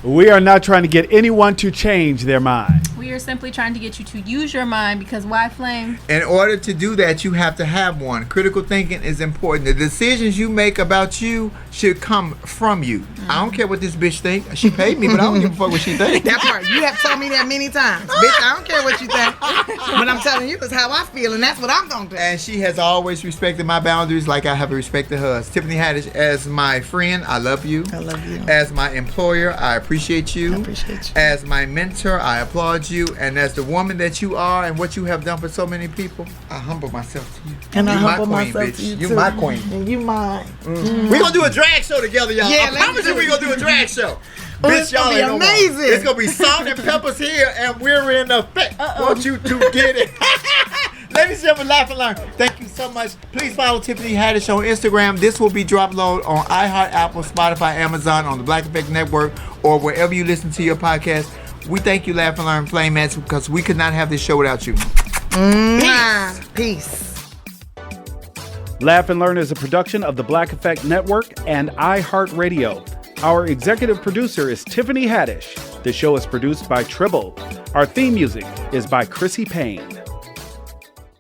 We are not trying to get anyone to change their mind. We are simply trying to get you to use your mind because why, Flame? In order to do that, you have to have one. Critical thinking is important. The decisions you make about you should come from you. I don't care what this bitch think. She paid me, but I don't give a fuck what she think. That part. You have told me that many times. Bitch, I don't care what you think. But I'm telling you, it's how I feel, and that's what I'm going to do. And she has always respected my boundaries like I have respected hers. Tiffany Haddish, as my friend, I love you. I love you. As my employer, I appreciate you. I appreciate you. As my mentor, I applaud you. And as the woman that you are and what you have done for so many people, I humble myself to you. And I humble queen, myself bitch. to you, You too. my queen. And you mine. We're going to do a drag show together, y'all. Yeah, I promise you we're going to do a drag show. It's gonna be amazing. It's going to be salt and peppers here, and we're in effect. Want you to get it. Ladies and gentlemen, Laugh and Learn. Thank you so much. Please follow Tiffany Haddish on Instagram. This will be drop load on iHeart, Apple, Spotify, Amazon, on the Black Effect Network, or wherever you listen to your podcast. We thank you, Laugh and Learn Flamettes, because we could not have this show without you. Peace. Laugh and Learn is a production of the Black Effect Network and iHeartRadio. Our executive producer is Tiffany Haddish. The show is produced by Tribble. Our theme music is by Chrissy Payne.